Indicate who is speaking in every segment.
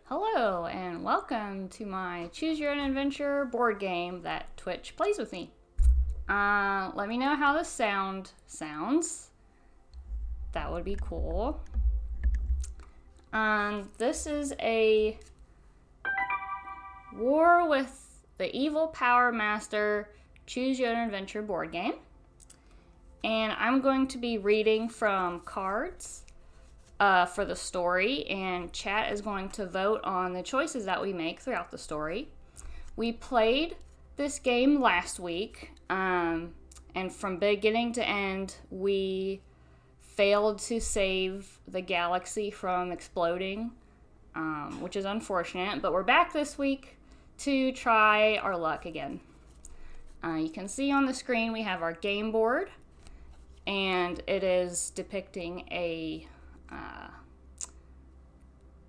Speaker 1: Hello, and welcome to my Choose Your Own Adventure board game that Twitch plays with me. Let me know how the sounds. That would be cool. This is a War with the Evil Power Master Choose Your Own Adventure board game. And I'm going to be reading from cards for the story, and chat is going to vote on the choices that we make throughout the story. We played this game last week, and from beginning to end, we failed to save the galaxy from exploding, which is unfortunate, but we're back this week to try our luck again. You can see on the screen we have our game board, and it is depicting a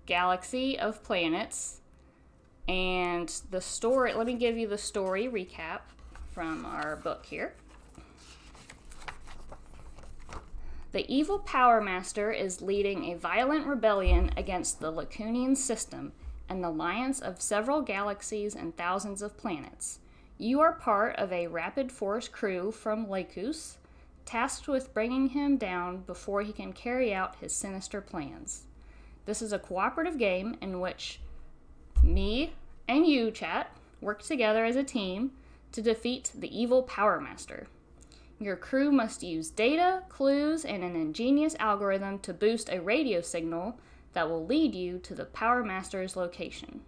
Speaker 1: galaxy of planets. And the story, let me give you the story recap from our book here. The evil Power Master is leading a violent rebellion against the Lacunian system and the alliance of several galaxies and thousands of planets. You are part of a rapid force crew from Lacus, tasked with bringing him down before he can carry out his sinister plans. This is a cooperative game in which me and you, chat, work together as a team to defeat the evil Power Master. Your crew must use data, clues, and an ingenious algorithm to boost a radio signal that will lead you to the Power Master's location.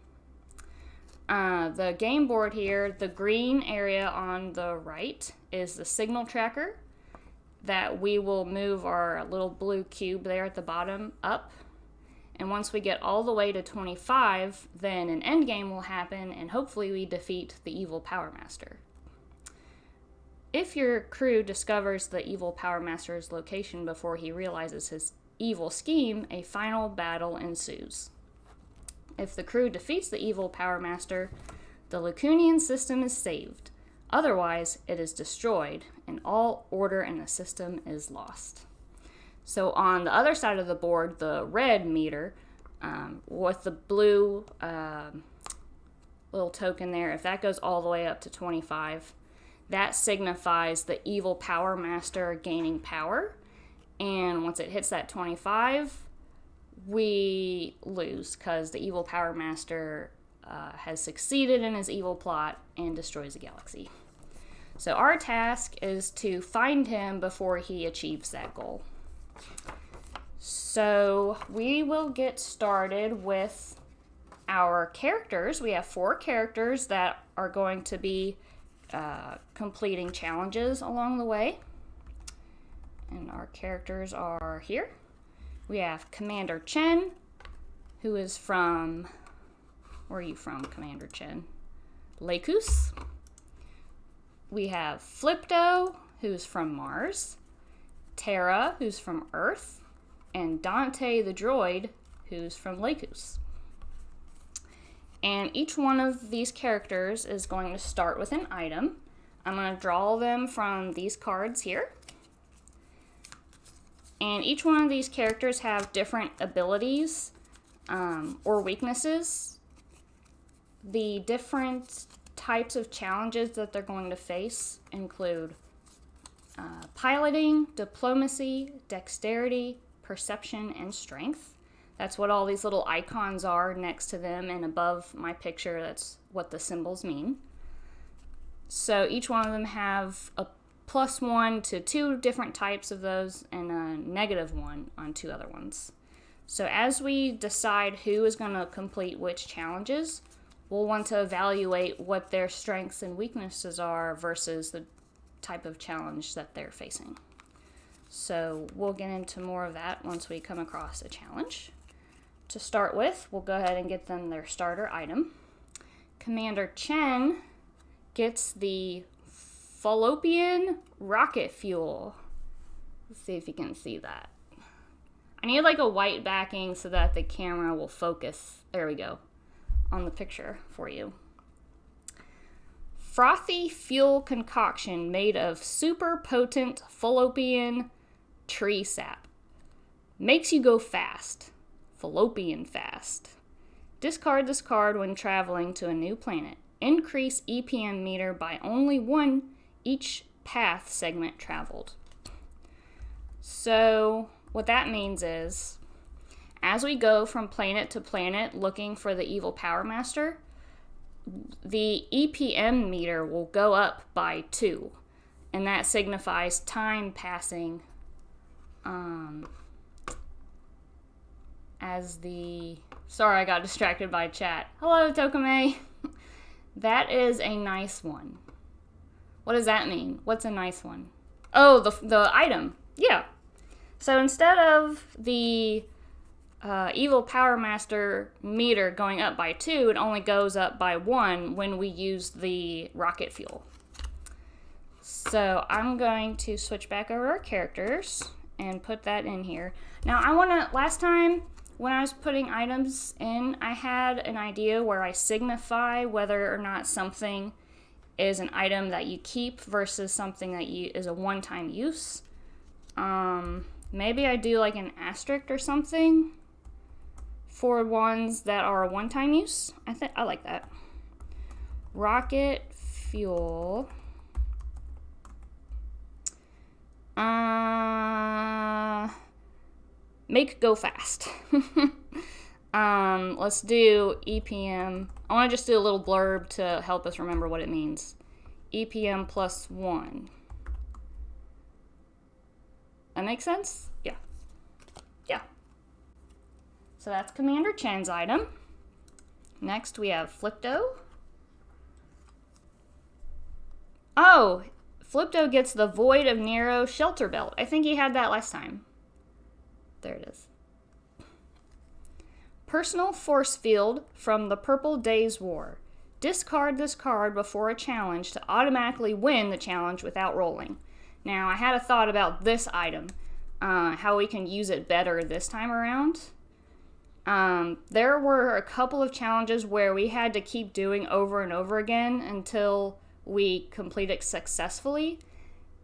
Speaker 1: The game board here, the green area on the right, is the signal tracker that we will move our little blue cube there at the bottom up. And once we get all the way to 25, then an end game will happen, and hopefully we defeat the evil Power Master. If your crew discovers the evil Power Master's location before he realizes his evil scheme, a final battle ensues. If the crew defeats the evil Power Master, the Lacunian system is saved. Otherwise, it is destroyed, and all order in the system is lost. So on the other side of the board, the red meter, with the blue little token there, if that goes all the way up to 25, that signifies the evil Power Master gaining power. And once it hits that 25, we lose, because the evil Power Master has succeeded in his evil plot and destroys the galaxy. So our task is to find him before he achieves that goal. So we will get started with our characters. We have 4 characters that are going to be completing challenges along the way. And our characters are here. We have Commander Chen, who is from... Where are you from, Commander Chen? Lacus. We have Flipto, who's from Mars. Terra, who's from Earth. And Dante the droid, who's from Lacus. And each one of these characters is going to start with an item. I'm going to draw them from these cards here. And each one of these characters have different abilities or weaknesses. The different types of challenges that they're going to face include piloting, diplomacy, dexterity, perception, and strength. That's what all these little icons are next to them, and above my picture, that's what the symbols mean. So each one of them have a +1 to 2 different types of those, and a -1 on 2 other ones. So as we decide who is going to complete which challenges, we'll want to evaluate what their strengths and weaknesses are versus the type of challenge that they're facing. So we'll get into more of that once we come across a challenge. To start with, we'll go ahead and get them their starter item. Commander Chen gets the fallopian rocket fuel. Let's see if you can see that. I need like a white backing so that the camera will focus. There we go. On the picture for you. Frothy fuel concoction made of super potent fallopian tree sap. Makes you go fast. Fallopian fast. Discard this card when traveling to a new planet. Increase EPM meter by only 1 each path segment traveled. So what that means is, as we go from planet to planet looking for the evil Power Master, the EPM meter will go up by 2. And that signifies time passing as the... Sorry, I got distracted by chat. Hello, Tokame. That is a nice one. What does that mean? What's a nice one? Oh, the item. Yeah. So instead of the evil Power Master meter going up by 2, it only goes up by 1 when we use the rocket fuel. So I'm going to switch back over our characters and put that in here. Now I want to, last time when I was putting items in, I had an idea where I signify whether or not something is an item that you keep versus something that is a one-time use. Maybe I do like an asterisk or something for ones that are a one-time use. I like that. Rocket fuel. Make go fast. Let's do EPM. I want to just do a little blurb to help us remember what it means. EPM plus 1. That makes sense? Yeah. Yeah. So that's Commander Chen's item. Next we have Flipto. Oh, Flipto gets the Void of Nero Shelter Belt. I think he had that last time. There it is. Personal Force Field from the Purple Days War. Discard this card before a challenge to automatically win the challenge without rolling. Now, I had a thought about this item, how we can use it better this time around. There were a couple of challenges where we had to keep doing over and over again until we complete it successfully.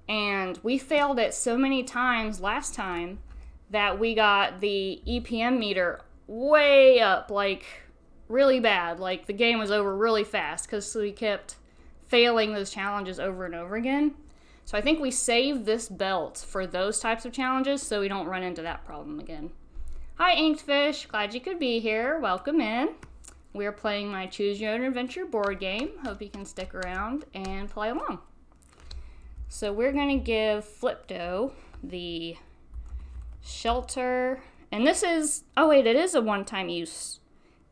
Speaker 1: And we failed it so many times last time that we got the EPM meter way up, like really bad. Like the game was over really fast because we kept failing those challenges over and over again. So I think we saved this belt for those types of challenges so we don't run into that problem again. Hi Inked Fish, glad you could be here. Welcome in. We're playing my Choose Your Own Adventure board game. Hope you can stick around and play along. So we're going to give Flipto the Shelter, and this is, oh wait, it is a one-time use.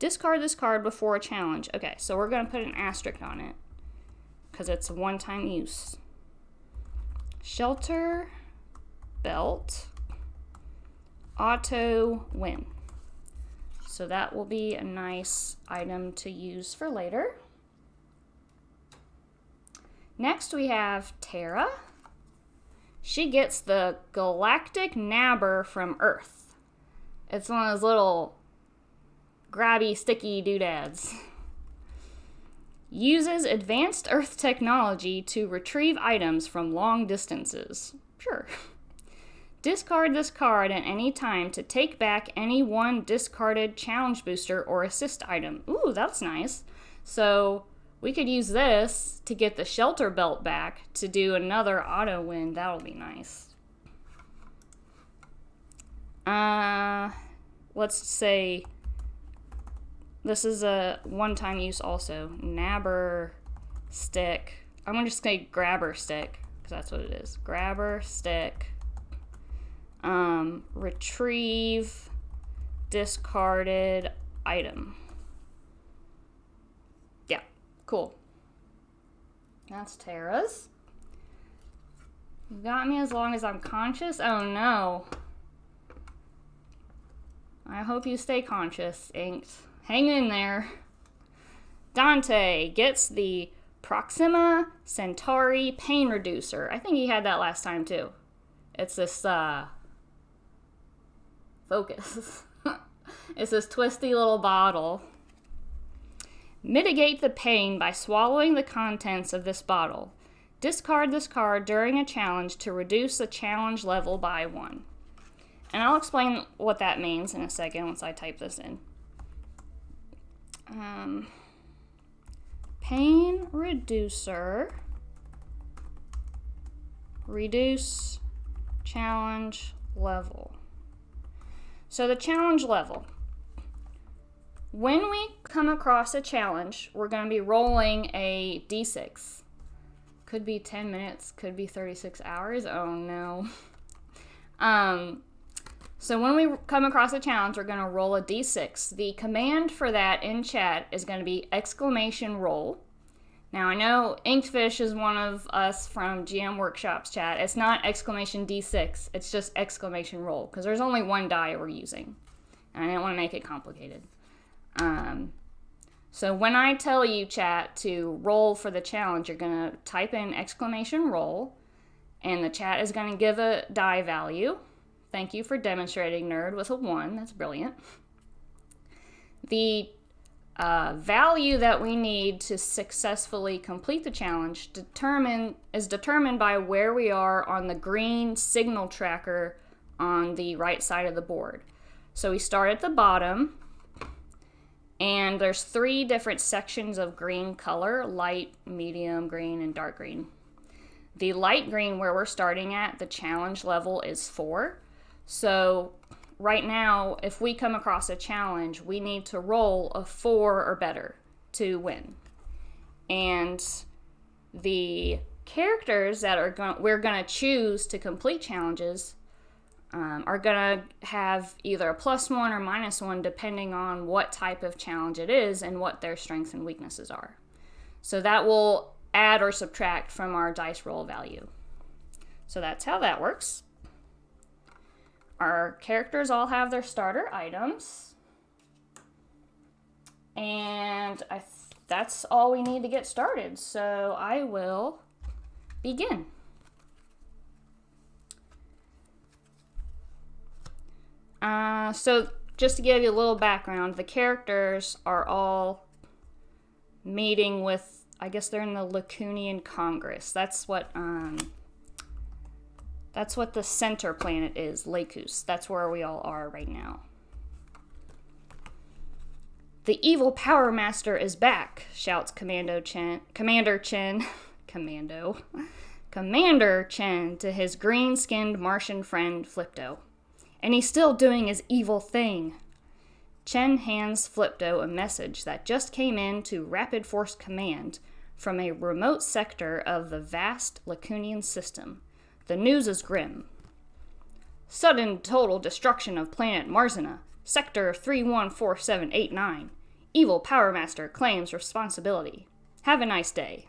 Speaker 1: Discard this card before a challenge. Okay, so we're going to put an asterisk on it because it's a one-time use. Shelter Belt Auto Win. So that will be a nice item to use for later. Next we have Tara. She gets the Galactic Nabber from Earth. It's one of those little grabby, sticky doodads. Uses advanced Earth technology to retrieve items from long distances. Sure. Discard this card at any time to take back any one discarded challenge booster or assist item. Ooh, that's nice. So we could use this to get the Shelter Belt back to do another auto win. That'll be nice. Let's say this is a one-time use also. Nabber stick. I'm going to just say grabber stick because that's what it is. Grabber stick. Retrieve discarded item. Yeah, cool. That's Tara's. You got me as long as I'm conscious? Oh no. I hope you stay conscious, Inked. Hang in there. Dante gets the Proxima Centauri Pain Reducer. I think he had that last time too. It's this, focus. It's this twisty little bottle. Mitigate the pain by swallowing the contents of this bottle. Discard this card during a challenge to reduce the challenge level by 1. And I'll explain what that means in a second once I type this in. Pain reducer. Reduce challenge level. So the challenge level. When we come across a challenge, we're going to be rolling a d6. Could be 10 minutes, could be 36 hours. Oh no. So when we come across a challenge, we're going to roll a d6. The command for that in chat is going to be exclamation roll. Now, I know Inkedfish is one of us from GM Workshop's chat. It's not exclamation d6. It's just exclamation roll, because there's only one die we're using. And I didn't want to make it complicated. So when I tell you, chat, to roll for the challenge, you're going to type in exclamation roll, and the chat is going to give a die value. Thank you for demonstrating, nerd, with a 1. That's brilliant. The value that we need to successfully complete the challenge is determined by where we are on the green signal tracker on the right side of the board. So we start at the bottom, and there's 3 different sections of green color: light, medium green, and dark green. The light green, where we're starting at, the challenge level is 4. So right now, if we come across a challenge, we need to roll a 4 or better to win. And the characters that we're going to choose to complete challenges are going to have either a +1 or -1 depending on what type of challenge it is and what their strengths and weaknesses are. So that will add or subtract from our dice roll value. So that's how that works. Our characters all have their starter items. And that's all we need to get started. So I will begin. So just to give you a little background, the characters are all meeting with, I guess they're in the Lacunian Congress. That's what the center planet is, Lacus. That's where we all are right now. The evil Power Master is back, shouts Commander Chen to his green-skinned Martian friend Flipto. And he's still doing his evil thing. Chen hands Flipto a message that just came in to Rapid Force Command from a remote sector of the vast Lacunian system. The news is grim. Sudden total destruction of planet Marzina, Sector 314789. Evil Power Master claims responsibility. Have a nice day.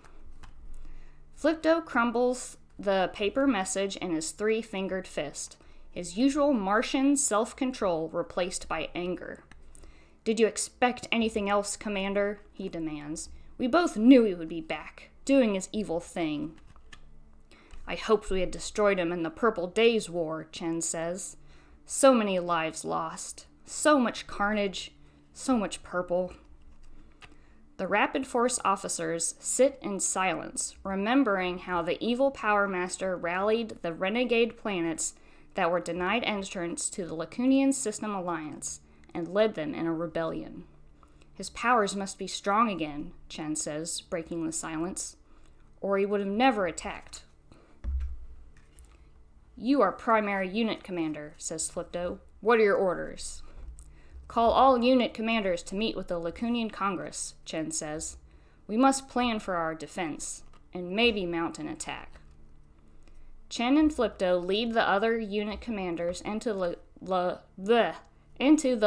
Speaker 1: Flipto crumbles the paper message in his 3-fingered fist, his usual Martian self-control replaced by anger. Did you expect anything else, Commander? He demands. We both knew he would be back, doing his evil thing. I hoped we had destroyed him in the Purple Days War, Chen says. So many lives lost, so much carnage, so much purple. The Rapid Force officers sit in silence, remembering how the evil Power Master rallied the renegade planets that were denied entrance to the Lacunian System Alliance and led them in a rebellion. His powers must be strong again, Chen says, breaking the silence, or he would have never attacked. You are primary unit commander, says Flipto. What are your orders? Call all unit commanders to meet with the Lacunian Congress, Chen says. We must plan for our defense, and maybe mount an attack. Chen and Flipto lead the other unit commanders into the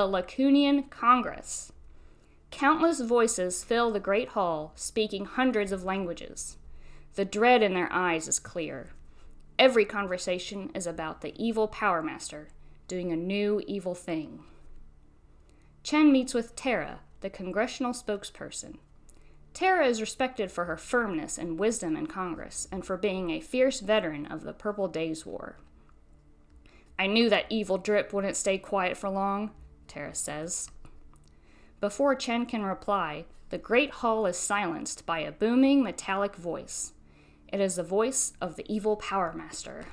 Speaker 1: Lacunian Congress. Countless voices fill the great hall, speaking hundreds of languages. The dread in their eyes is clear. Every conversation is about the evil Power Master doing a new evil thing. Chen meets with Tara, the congressional spokesperson. Tara is respected for her firmness and wisdom in Congress, and for being a fierce veteran of the Purple Days War. I knew that evil drip wouldn't stay quiet for long, Tara says. Before Chen can reply, the great hall is silenced by a booming metallic voice. It is the voice of the evil Power Master.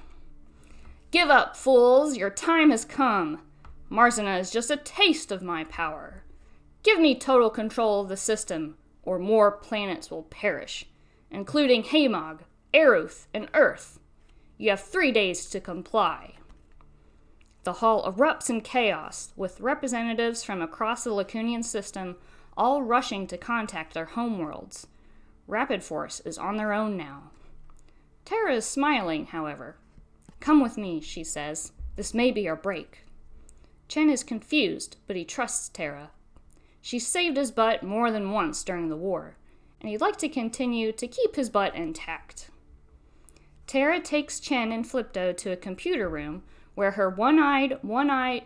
Speaker 1: Give up, fools! Your time has come! Marzina is just a taste of my power. Give me total control of the system, or more planets will perish, including Hamog, Eruth, and Earth. You have 3 days to comply. The hall erupts in chaos, with representatives from across the Lacunian system all rushing to contact their homeworlds. Rapid Force is on their own now. Terra is smiling, however. Come with me, she says. This may be our break. Chen is confused, but he trusts Terra. She saved his butt more than once during the war, and he'd like to continue to keep his butt intact. Terra takes Chen and Flipto to a computer room where her one-eyed, one-eyebrowed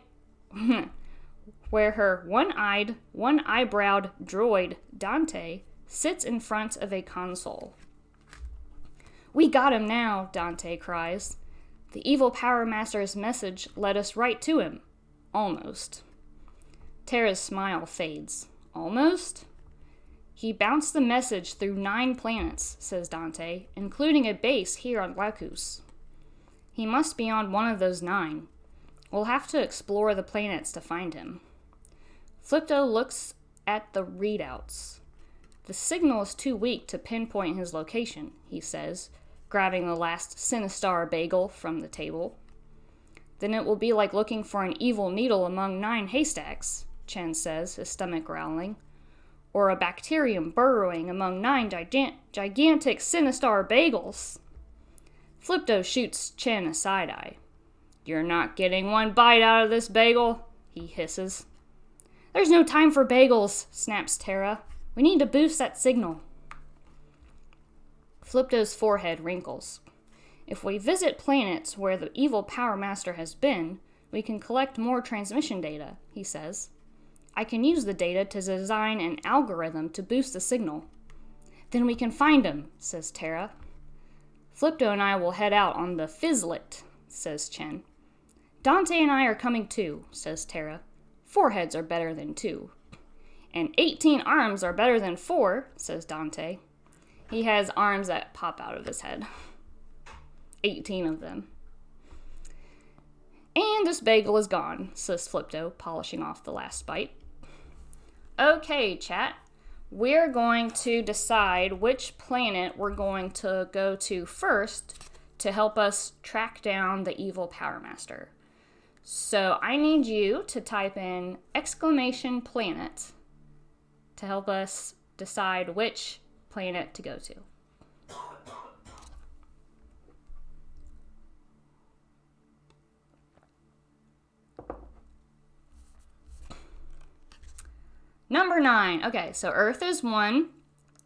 Speaker 1: droid, Dante, sits in front of a console. We got him now, Dante cries. The evil Power Master's message led us right to him. Almost. Terra's smile fades. Almost? He bounced the message through 9 planets, says Dante, including a base here on Lacus. He must be on one of those 9. We'll have to explore the planets to find him. Flipto looks at the readouts. The signal is too weak to pinpoint his location, he says, grabbing the last Sinistar bagel from the table. Then it will be like looking for an evil needle among 9 haystacks, Chen says, his stomach growling. Or a bacterium burrowing among 9 gigantic Sinistar bagels. Flipto shoots Chen a side-eye. You're not getting one bite out of this bagel, he hisses. There's no time for bagels, snaps Terra. We need to boost that signal. Flipto's forehead wrinkles. If we visit planets where the evil Power Master has been, we can collect more transmission data, he says. I can use the data to design an algorithm to boost the signal. Then we can find him, says Terra. Flipto and I will head out on the Fizzlet, says Chen. Dante and I are coming too, says Terra. 4 heads are better than 2. And 18 arms are better than 4, says Dante. He has arms that pop out of his head. 18 of them. And this bagel is gone, says Flipto, polishing off the last bite. Okay, chat. We're going to decide which planet we're going to go to first to help us track down the evil Power Master. So I need you to type in !planet to help us decide which planet to go to. Number 9. Okay, so Earth is 1,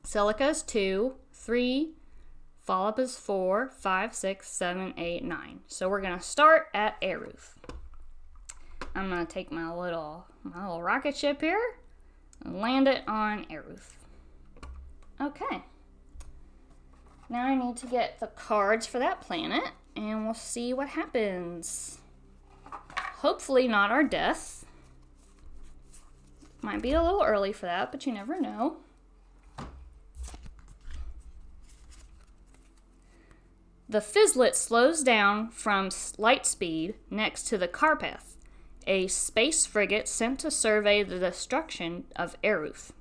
Speaker 1: Silica is 2, 3, Follop is 4, 5, 6, 7, 8, 9. So we're going to start at Eruth. I'm going to take my little rocket ship here and land it on Eruth. Okay. Now I need to get the cards for that planet, and we'll see what happens. Hopefully not our death. Might be a little early for that, but you never know. The Fizzlet slows down from light speed next to the Carpath, a space frigate sent to survey the destruction of Eruth.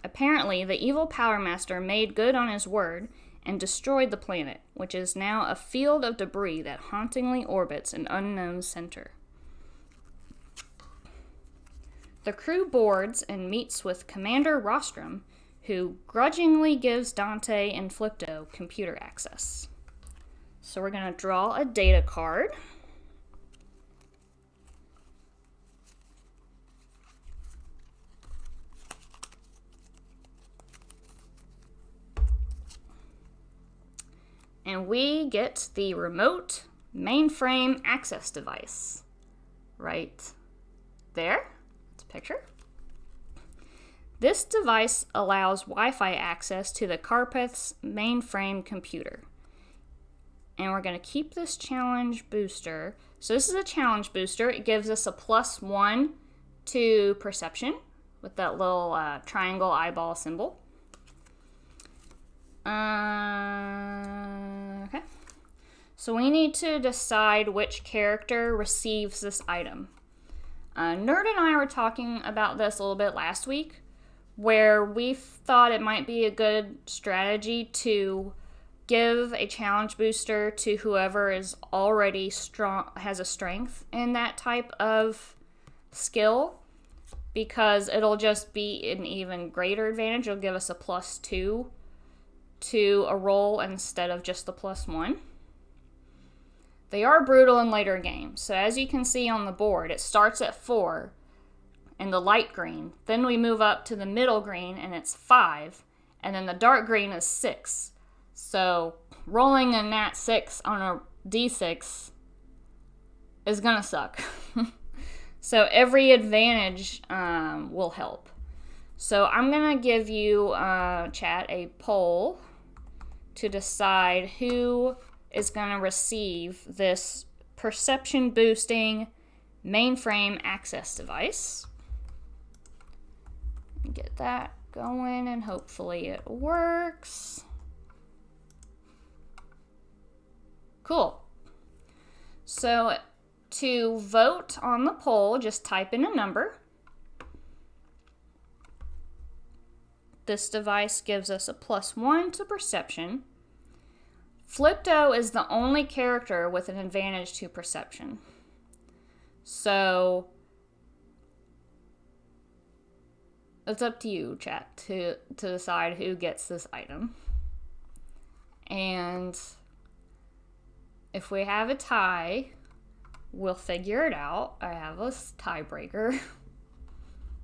Speaker 1: Apparently, the evil Power Master made good on his word and destroyed the planet, which is now a field of debris that hauntingly orbits an unknown center. The crew boards and meets with Commander Rostrum, who grudgingly gives Dante and Flipto computer access. So we're going to draw a data card. And we get the remote mainframe access device right there. Picture. This device allows Wi-Fi access to the Carpath's mainframe computer. And we're going to keep this challenge booster. So this is a challenge booster. It gives us a +1 to perception with that little triangle eyeball symbol. Okay. So we need to decide which character receives this item. Nerd and I were talking about this a little bit last week, where we thought it might be a good strategy to give a challenge booster to whoever is already strong, has a strength in that type of skill, because it'll just be an even greater advantage. It'll give us a +2 to a roll instead of just the +1. They are brutal in later games. So as you can see on the board, it starts at 4 in the light green. Then we move up to the middle green and it's 5. And then the dark green is 6. So rolling a nat 6 on a d6 is going to suck. So every advantage will help. So I'm going to give you, chat, a poll to decide who is going to receive this perception boosting mainframe access device. Get that going and hopefully it works. Cool. So to vote on the poll, just type in a number. This device gives us a +1 to perception. Flipto is the only character with an advantage to perception. So it's up to you, chat, to decide who gets this item. And if we have a tie, we'll figure it out. I have a tiebreaker,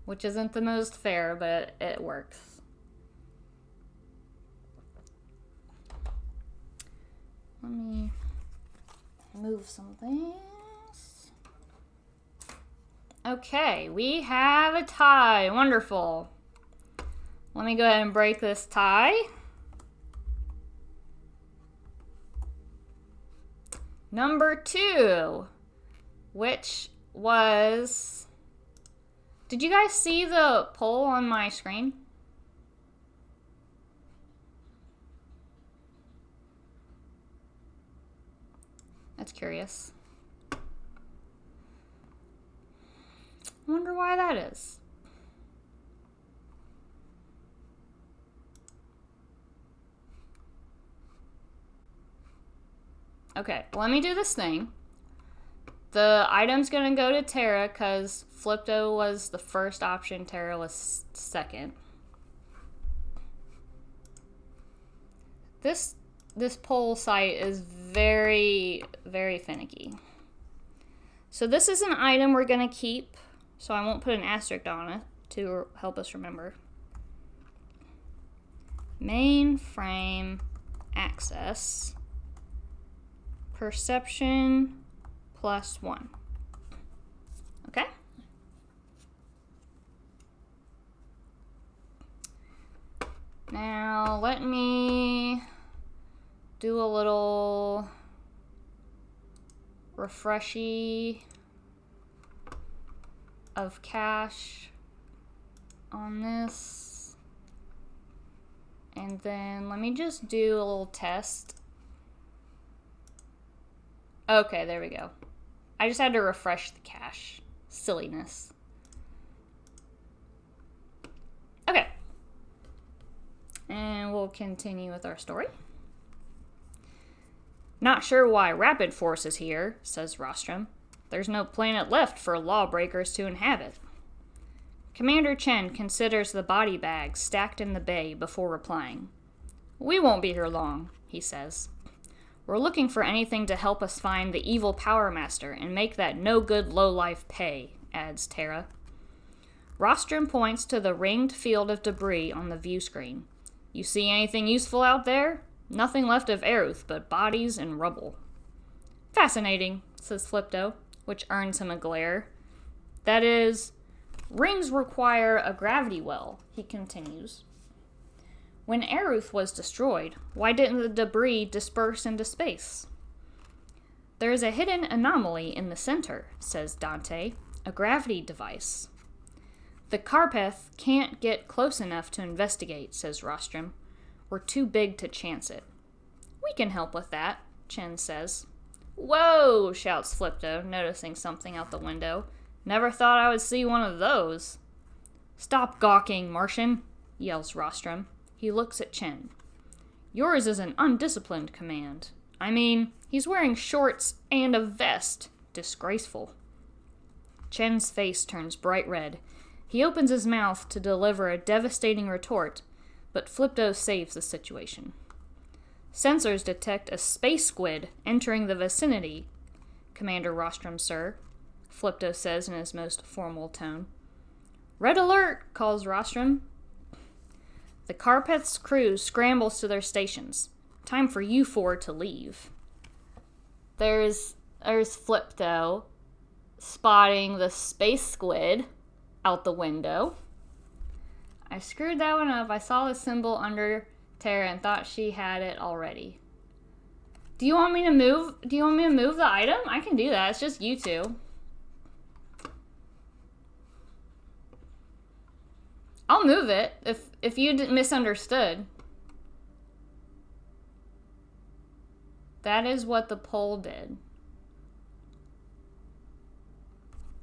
Speaker 1: which isn't the most fair, but it works. Let me move some things. Okay, we have a tie. Wonderful. Let me go ahead and break this tie. Number 2, which was... Did you guys see the poll on my screen? That's curious. I wonder why that is. Okay, let me do this thing. The item's gonna go to Tara because Flipto was the first option, Tara was second. This poll site is very, very finicky. So this is an item we're gonna keep, so I won't put an asterisk on it to help us remember. Mainframe access. Perception +1. Okay? Now let me do a little refreshy of cache on this. And then let me just do a little test. Okay, there we go. I just had to refresh the cache. Silliness. Okay. And we'll continue with our story. Not sure why Rapid Force is here, says Rostrum. There's no planet left for lawbreakers to inhabit. Commander Chen considers the body bags stacked in the bay before replying. We won't be here long, he says. We're looking for anything to help us find the evil Power Master and make that no-good lowlife pay, adds Tara. Rostrum points to the ringed field of debris on the view screen. You see anything useful out there? Nothing left of Aruth but bodies and rubble. Fascinating, says Flipto, which earns him a glare. That is, rings require a gravity well, he continues. When Aruth was destroyed, why didn't the debris disperse into space? There is a hidden anomaly in the center, says Dante, a gravity device. The Carpeth can't get close enough to investigate, says Rostrum. We're too big to chance it. We can help with that, Chen says. Whoa, shouts Flipto, noticing something out the window. Never thought I would see one of those. Stop gawking, Martian, yells Rostrum. He looks at Chen. Yours is an undisciplined command. I mean, he's wearing shorts and a vest. Disgraceful. Chen's face turns bright red. He opens his mouth to deliver a devastating retort, but Flipto saves the situation. Sensors detect a space squid entering the vicinity, Commander Rostrum, sir, Flipto says in his most formal tone. Red alert, calls Rostrum. The Carpeth's crew scrambles to their stations. Time for you four to leave. There's Flipto spotting the space squid out the window. I screwed that one up. I saw the symbol under Tara and thought she had it already. Do you want me to move the item? I can do that. It's just you two. I'll move it if you misunderstood. That is what the poll did.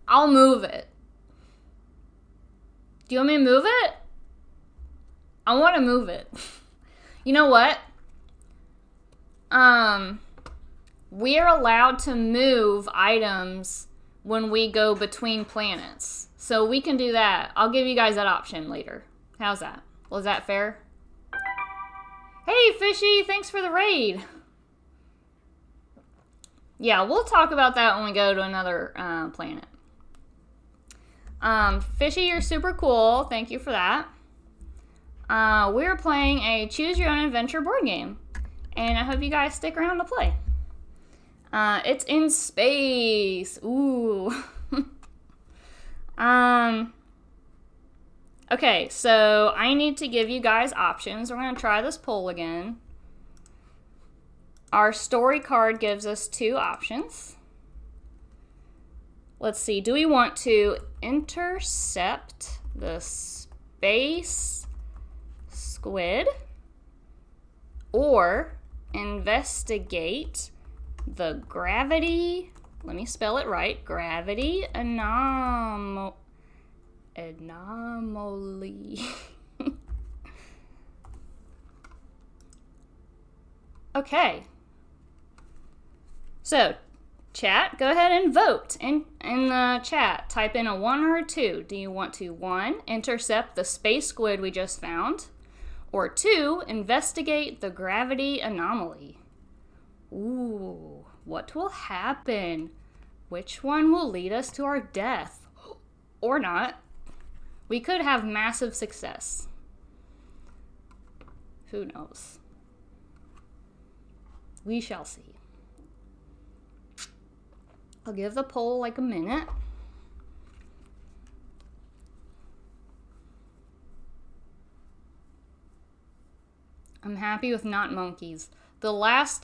Speaker 1: I'll move it. Do you want me to move it? I want to move it. You know what? We are allowed to move items when we go between planets. So we can do that. I'll give you guys that option later. How's that? Was that fair? Hey, Fishy, thanks for the raid. Yeah, we'll talk about that when we go to another planet. Fishy, you're super cool. Thank you for that. We're playing a Choose Your Own Adventure board game. And I hope you guys stick around to play. It's in space. Ooh. Okay, so I need to give you guys options. We're going to try this poll again. Our story card gives us two options. Let's see. Do we want to intercept the space squid or investigate the gravity, let me spell it right, gravity anomaly. Okay. So, chat, go ahead and vote in the chat. Type in a 1 or a 2. Do you want to 1, intercept the space squid we just found? Or 2, investigate the gravity anomaly? Ooh, what will happen? Which one will lead us to our death? Or not. We could have massive success. Who knows? We shall see. I'll give the poll like a minute. I'm happy with not monkeys. The last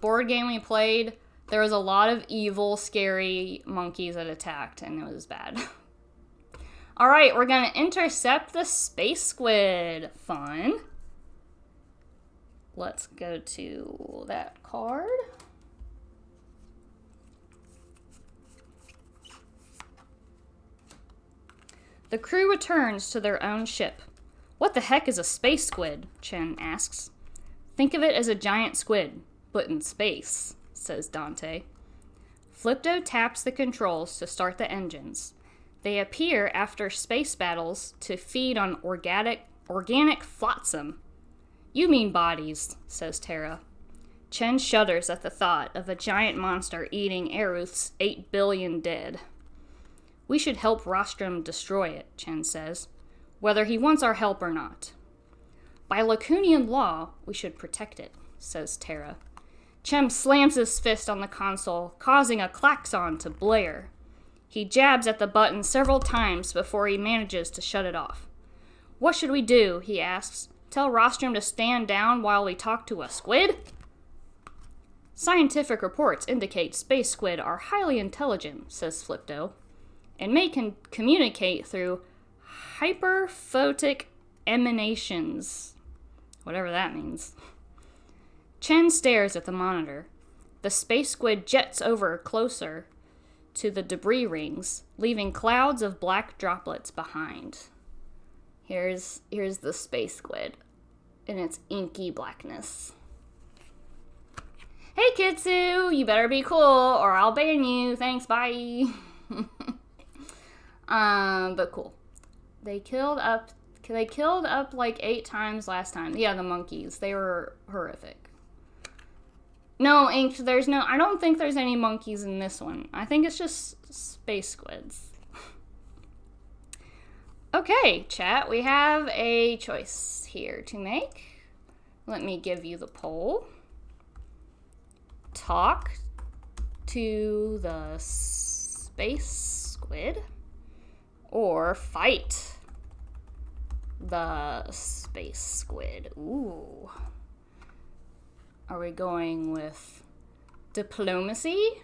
Speaker 1: board game we played, there was a lot of evil, scary monkeys that attacked, and it was bad. Alright, we're going to intercept the space squid. Fun. Let's go to that card. The crew returns to their own ship. What the heck is a space squid? Chen asks. Think of it as a giant squid, but in space, says Dante. Flipto taps the controls to start the engines. They appear after space battles to feed on organic flotsam. You mean bodies, says Tara. Chen shudders at the thought of a giant monster eating Aruth's 8 billion dead. We should help Rostrum destroy it, Chen says, whether he wants our help or not. By Lacunian law, we should protect it, says Tara. Chen slams his fist on the console, causing a klaxon to blare. He jabs at the button several times before he manages to shut it off. What should we do? He asks. Tell Rostrum to stand down while we talk to a squid? Scientific reports indicate space squid are highly intelligent, says Flipto, and may communicate through hyperphotic emanations. Whatever that means. Chen stares at the monitor. The space squid jets over closer to the debris rings, leaving clouds of black droplets behind. Here's the space squid in its inky blackness. Hey Kitsu, you better be cool or I'll ban you. Thanks, bye. But cool. They killed up like 8 times last time. Yeah, the monkeys. They were horrific. No, Ink, I don't think there's any monkeys in this one. I think it's just space squids. Okay, chat, we have a choice here to make. Let me give you the poll. Talk to the space squid or fight the space squid. Ooh. Are we going with diplomacy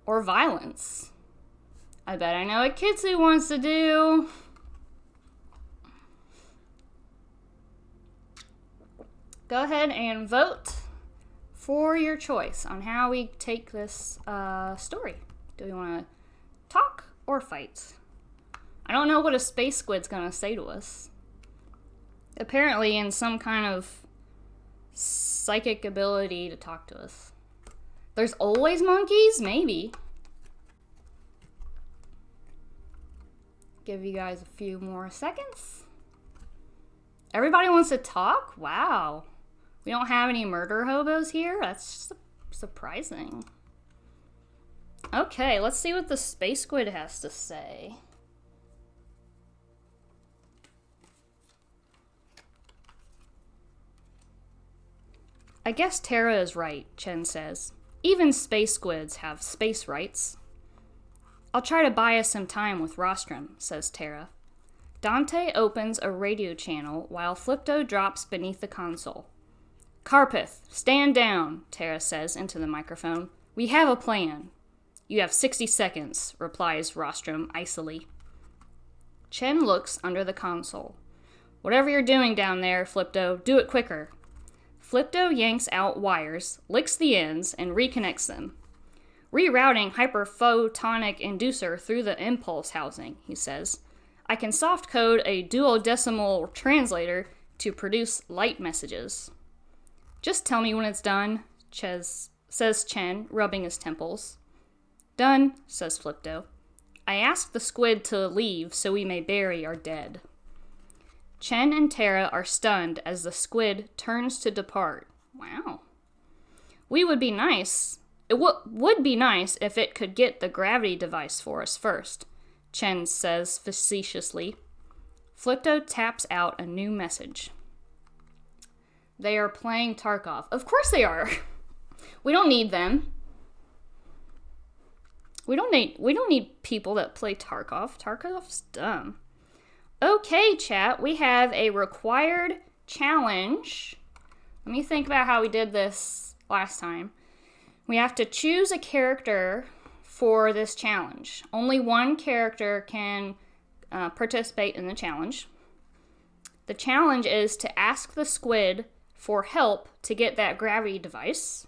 Speaker 1: or violence? I bet I know what Kitsu wants to do. Go ahead and vote for your choice on how we take this story. Do we want to talk or fight? I don't know what a space squid's gonna say to us. Apparently in some kind of psychic ability to talk to us. There's always monkeys? Maybe. Give you guys a few more seconds. Everybody wants to talk? Wow. We don't have any murder hobos here? That's surprising. Okay, let's see what the space squid has to say. I guess Tara is right, Chen says. Even space squids have space rights. I'll try to buy us some time with Rostrum, says Tara. Dante opens a radio channel while Flipto drops beneath the console. Carpeth, stand down, Tara says into the microphone. We have a plan. You have 60 seconds, replies Rostrum icily. Chen looks under the console. Whatever you're doing down there, Flipto, do it quicker. Flipto yanks out wires, licks the ends, and reconnects them. Rerouting hyperphotonic inducer through the impulse housing, he says. I can soft code a duodecimal translator to produce light messages. Just tell me when it's done, says Chen, rubbing his temples. Done, says Flipto. I asked the squid to leave so we may bury our dead. Chen and Tara are stunned as the squid turns to depart. Wow. It would be nice if it could get the gravity device for us first, Chen says facetiously. Flipto taps out a new message. They are playing Tarkov. Of course they are. We don't need them. We don't need people that play Tarkov. Tarkov's dumb. Okay, chat, we have a required challenge. Let me think about how we did this last time. We have to choose a character for this challenge. Only one character can participate in the challenge. The challenge is to ask the squid for help to get that gravity device.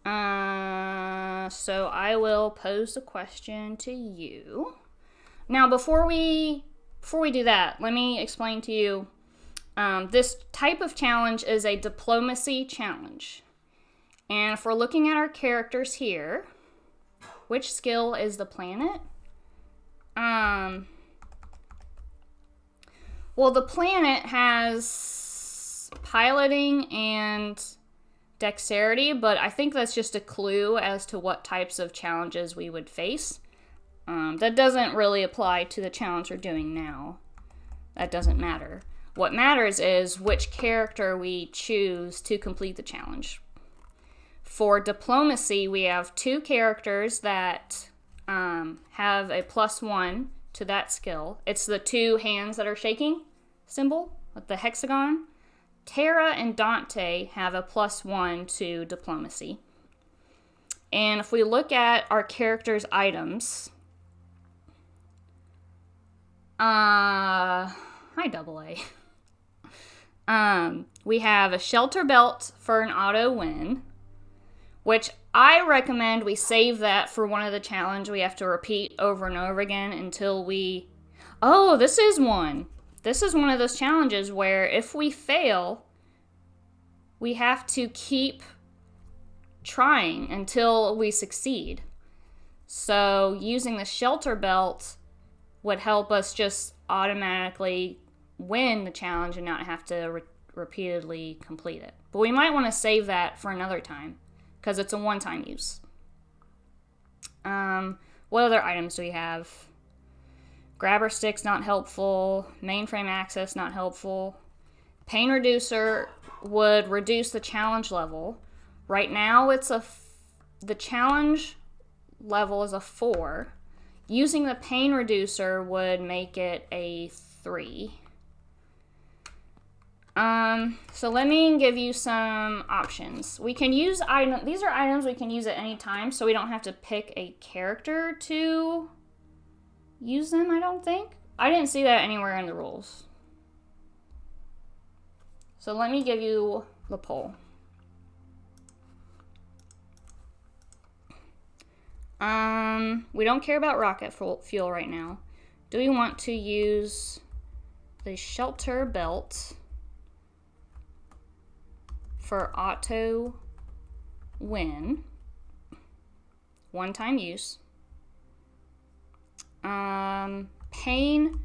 Speaker 1: So I will pose the question to you. Now, before we do that, let me explain to you. This type of challenge is a diplomacy challenge. And if we're looking at our characters here, which skill is the planet? Well, the planet has piloting and dexterity, but I think that's just a clue as to what types of challenges we would face. That doesn't really apply to the challenge we're doing now. That doesn't matter. What matters is which character we choose to complete the challenge. For diplomacy, we have 2 characters that have a +1 to that skill. It's the 2 hands that are shaking symbol with the hexagon. Tara and Dante have a +1 to diplomacy. And if we look at our characters' items, hi Double A. We have a shelter belt for an auto win. which I recommend we save that for one of the challenge we have to repeat over and over again until we... Oh, this is one. This is one of those challenges where if we fail, we have to keep trying until we succeed. So using the shelter belt would help us just automatically win the challenge and not have to repeatedly complete it. But we might want to save that for another time because it's a one-time use. What other items do we have? Grabber stick's not helpful. Mainframe access not helpful. Pain reducer would reduce the challenge level. Right now the challenge level is a 4. Using the pain reducer would make it a 3. So let me give you some options. We can use these are items we can use at any time, so we don't have to pick a character to use them, I don't think. I didn't see that anywhere in the rules. So let me give you the poll. We don't care about rocket fuel right now. Do we want to use the shelter belt for auto win? One-time use. Pain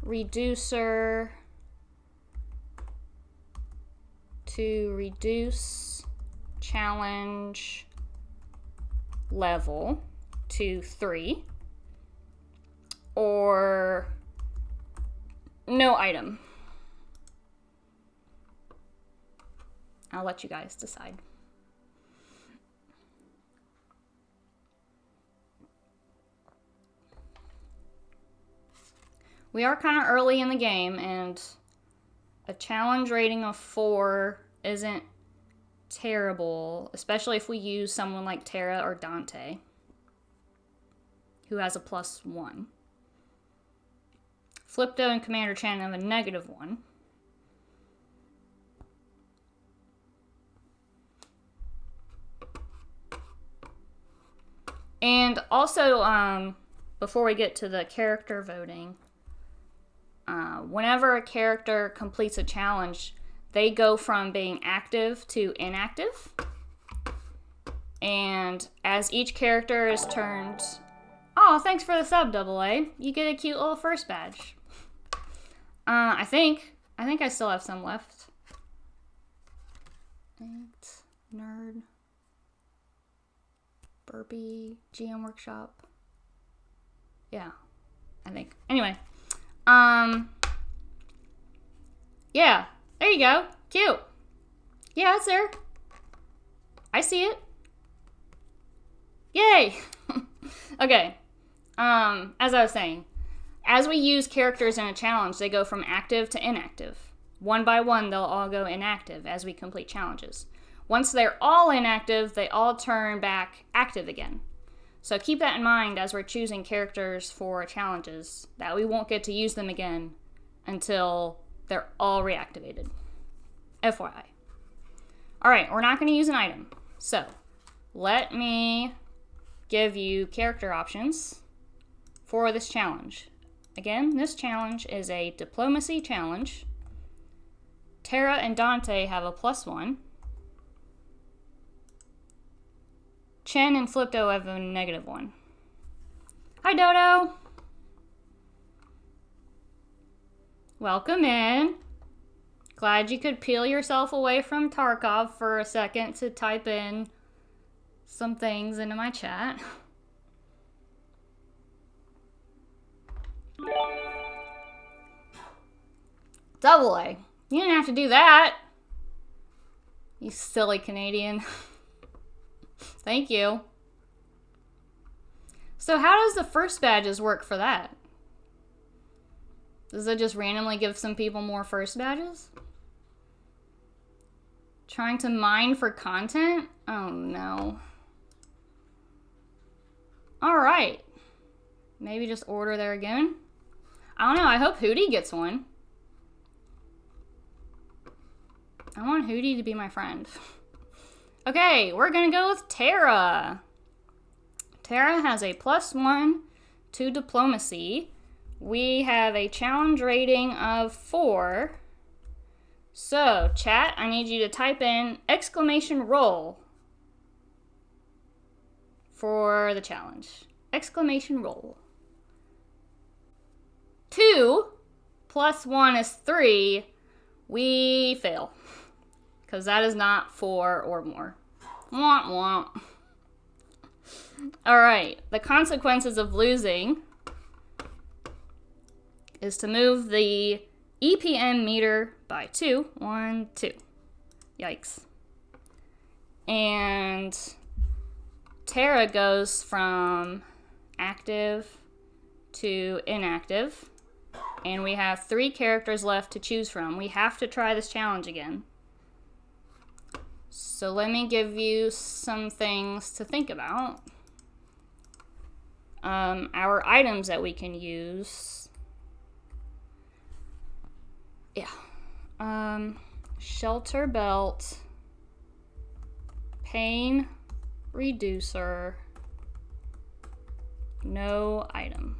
Speaker 1: reducer to reduce challenge level to 3, or no item. I'll let you guys decide. We are kind of early in the game, and a challenge rating of 4 isn't terrible, especially if we use someone like Tara or Dante, who has a +1. Flipto and Commander Chan have a -1. And also, before we get to the character voting, whenever a character completes a challenge, they go from being active to inactive. And as each character is turned... Oh, thanks for the sub, AA. You get a cute little first badge. I think I still have some left. Nerd. Burpee. GM Workshop. Yeah, I think. Anyway. Yeah. There you go. Cute. Yeah, it's there. I see it. Yay! Okay. As I was saying, as we use characters in a challenge, they go from active to inactive. One by one, they'll all go inactive as we complete challenges. Once they're all inactive, they all turn back active again. So keep that in mind as we're choosing characters for challenges, that we won't get to use them again until they're all reactivated. FYI. Alright, we're not going to use an item. So, let me give you character options for this challenge. Again, this challenge is a diplomacy challenge. Tara and Dante have a +1. Chen and Flipto have a -1. Hi, Dodo! Welcome in. Glad you could peel yourself away from Tarkov for a second to type in some things into my chat. AA. You didn't have to do that. You silly Canadian. Thank you. So how does the first badges work for that? Does it just randomly give some people more first badges? Trying to mine for content? Oh no. Alright. Maybe just order there again? I don't know, I hope Hootie gets one. I want Hootie to be my friend. Okay, we're gonna go with Tara. Tara has a +1 to diplomacy. We have a challenge rating of 4. So, chat, I need you to type in !roll for the challenge. !roll. 2 + 1 is 3. We fail. Because that is not 4 or more. Womp womp. Alright, the consequences of losing is to move the EPM meter by 2. 1, 2. Yikes. And Tara goes from active to inactive. And we have 3 characters left to choose from. We have to try this challenge again. So let me give you some things to think about. Our items that we can use. Yeah. Shelter belt. Pain reducer. No item.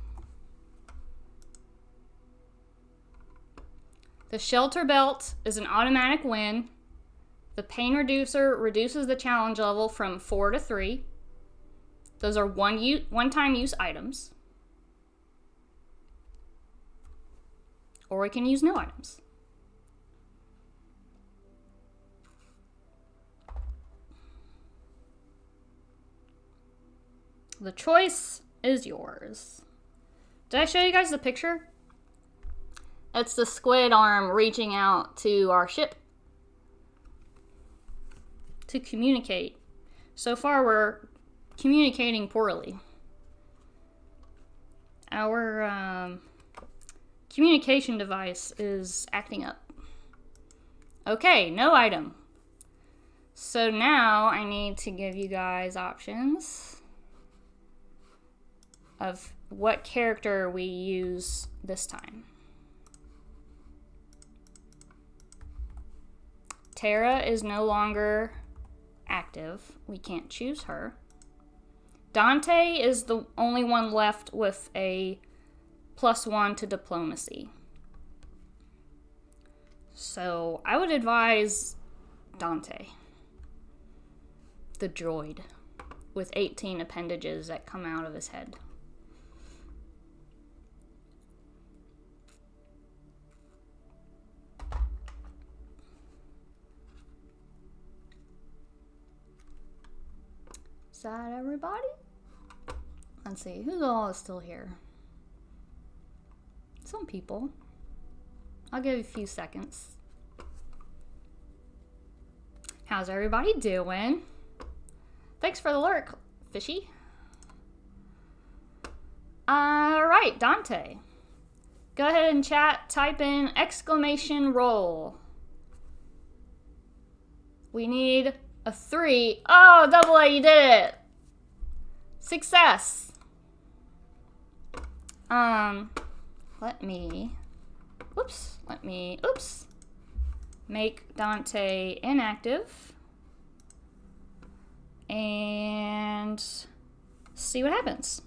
Speaker 1: The shelter belt is an automatic win. The pain reducer reduces the challenge level from 4 to 3. Those are one-time use items. Or we can use no items. The choice is yours. Did I show you guys the picture? It's the squid arm reaching out to our ship to communicate. So far, we're communicating poorly. Our communication device is acting up. Okay, no item. So now I need to give you guys options of what character we use this time. Tara is no longer active. We can't choose her. Dante is the only one left with a +1 to diplomacy. So I would advise Dante, the droid, with 18 appendages that come out of his head. Is that everybody? Let's see, who all is still here? Some people. I'll give you a few seconds. How's everybody doing? Thanks for the lurk, fishy. Alright, Dante. Go ahead and chat, type in !roll. We need a 3. Oh, double A, you did it! Success! Make Dante inactive. And see what happens.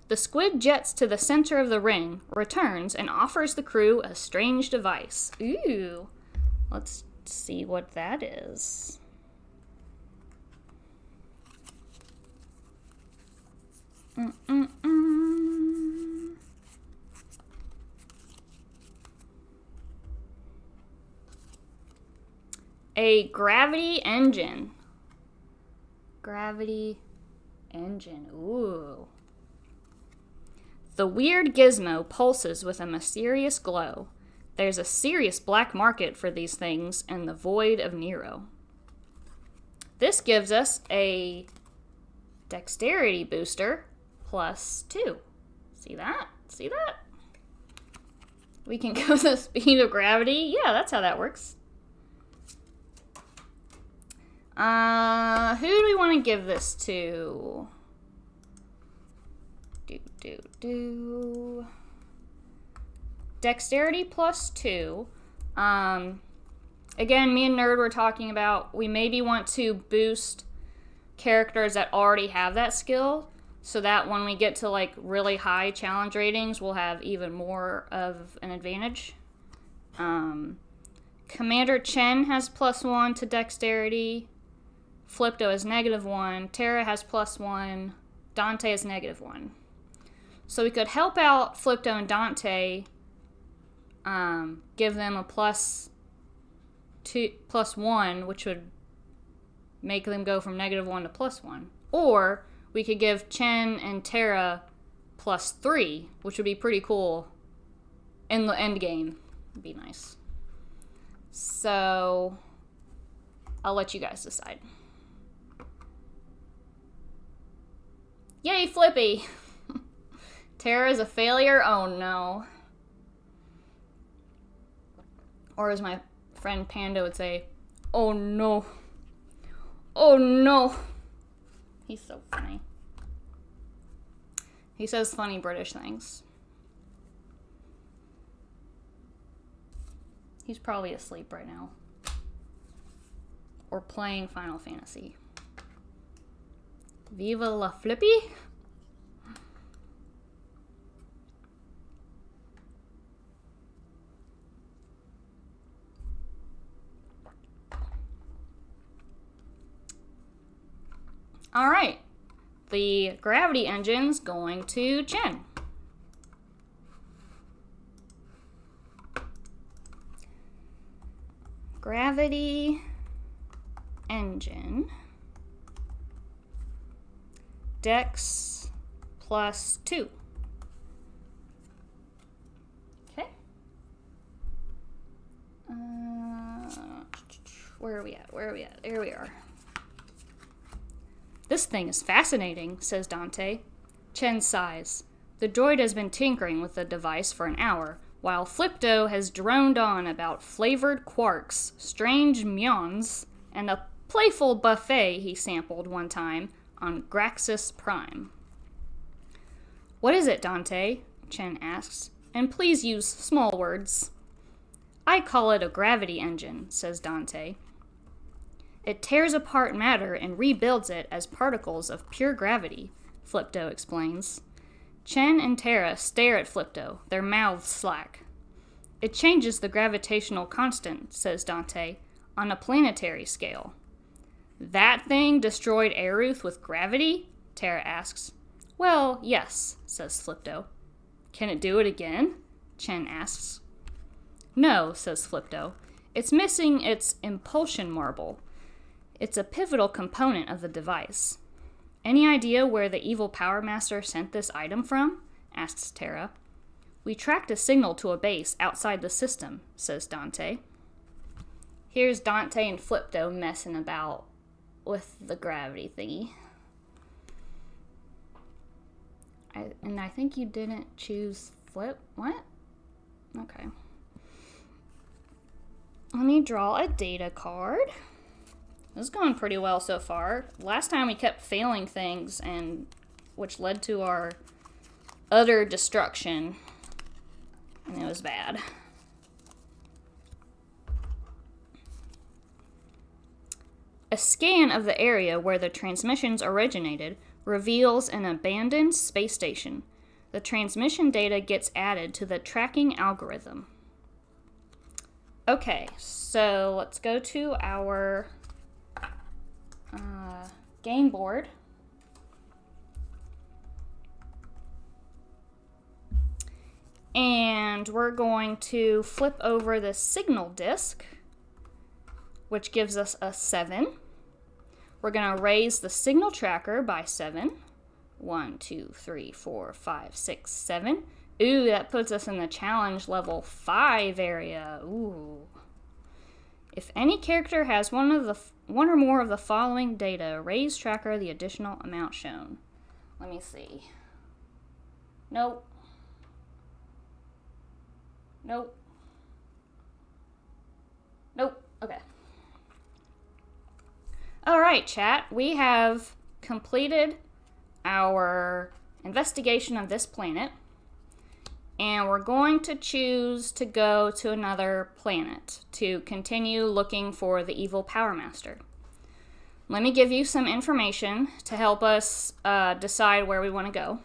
Speaker 1: The squid jets to the center of the ring, returns, and offers the crew a strange device. Ooh, let's see what that is. A gravity engine. Gravity engine. Ooh. The weird gizmo pulses with a mysterious glow. There's a serious black market for these things in the void of Nero. This gives us a dexterity booster +2. See that? See that? We can go the speed of gravity. Yeah, that's how that works. Who do we want to give this to? Dexterity +2. Again, me and Nerd were talking about we maybe want to boost characters that already have that skill so that when we get to like really high challenge ratings, we'll have even more of an advantage. Commander Chen has +1 to Dexterity. Flipto has -1. Terra has +1. Dante has -1. So we could help out Flipto and Dante, give them a +1, which would make them go from -1 to +1. Or we could give Chen and Terra +3, which would be pretty cool in the end game. It'd be nice. So I'll let you guys decide. Yay, Flippy! Terra is a failure? Oh no. Or as my friend Panda would say, oh no. Oh no. He's so funny. He says funny British things. He's probably asleep right now. Or playing Final Fantasy. Viva la Flippy? Alright. The gravity engine's going to Chen. Gravity engine. Dex +2. Okay. Where are we at? Here we are. This thing is fascinating, says Dante. Chen sighs. The droid has been tinkering with the device for an hour, while Flipto has droned on about flavored quarks, strange muons, and a playful buffet he sampled one time on Graxis Prime. What is it, Dante? Chen asks. And please use small words. I call it a gravity engine, says Dante. It tears apart matter and rebuilds it as particles of pure gravity, Flipto explains. Chen and Terra stare at Flipto, their mouths slack. It changes the gravitational constant, says Dante, on a planetary scale. That thing destroyed Aruth with gravity? Terra asks. Well, yes, says Flipto. Can it do it again? Chen asks. No, says Flipto. It's missing its impulsion marble. It's a pivotal component of the device. Any idea where the evil Power Master sent this item from? Asks Terra. We tracked a signal to a base outside the system, says Dante. Here's Dante and Flipto messing about with the gravity thingy. I think you didn't choose Flip. What? Okay. Let me draw a data card. This is going pretty well so far. Last time we kept failing things, and which led to our utter destruction. And it was bad. A scan of the area where the transmissions originated reveals an abandoned space station. The transmission data gets added to the tracking algorithm. Okay, so let's go to our game board. And we're going to flip over the signal disk, which gives us a 7. We're going to raise the signal tracker by 7. 1, 2, 3, 4, 5, 6, 7. Ooh, that puts us in the challenge level 5 area. Ooh. If any character has one or more of the following data, raise tracker the additional amount shown. Let me see. Nope. Nope. Nope. Okay. Alright, chat. We have completed our investigation of this planet. and we're going to choose to go to another planet to continue looking for the evil Power Master. Let me give you some information to help us decide where we want to go.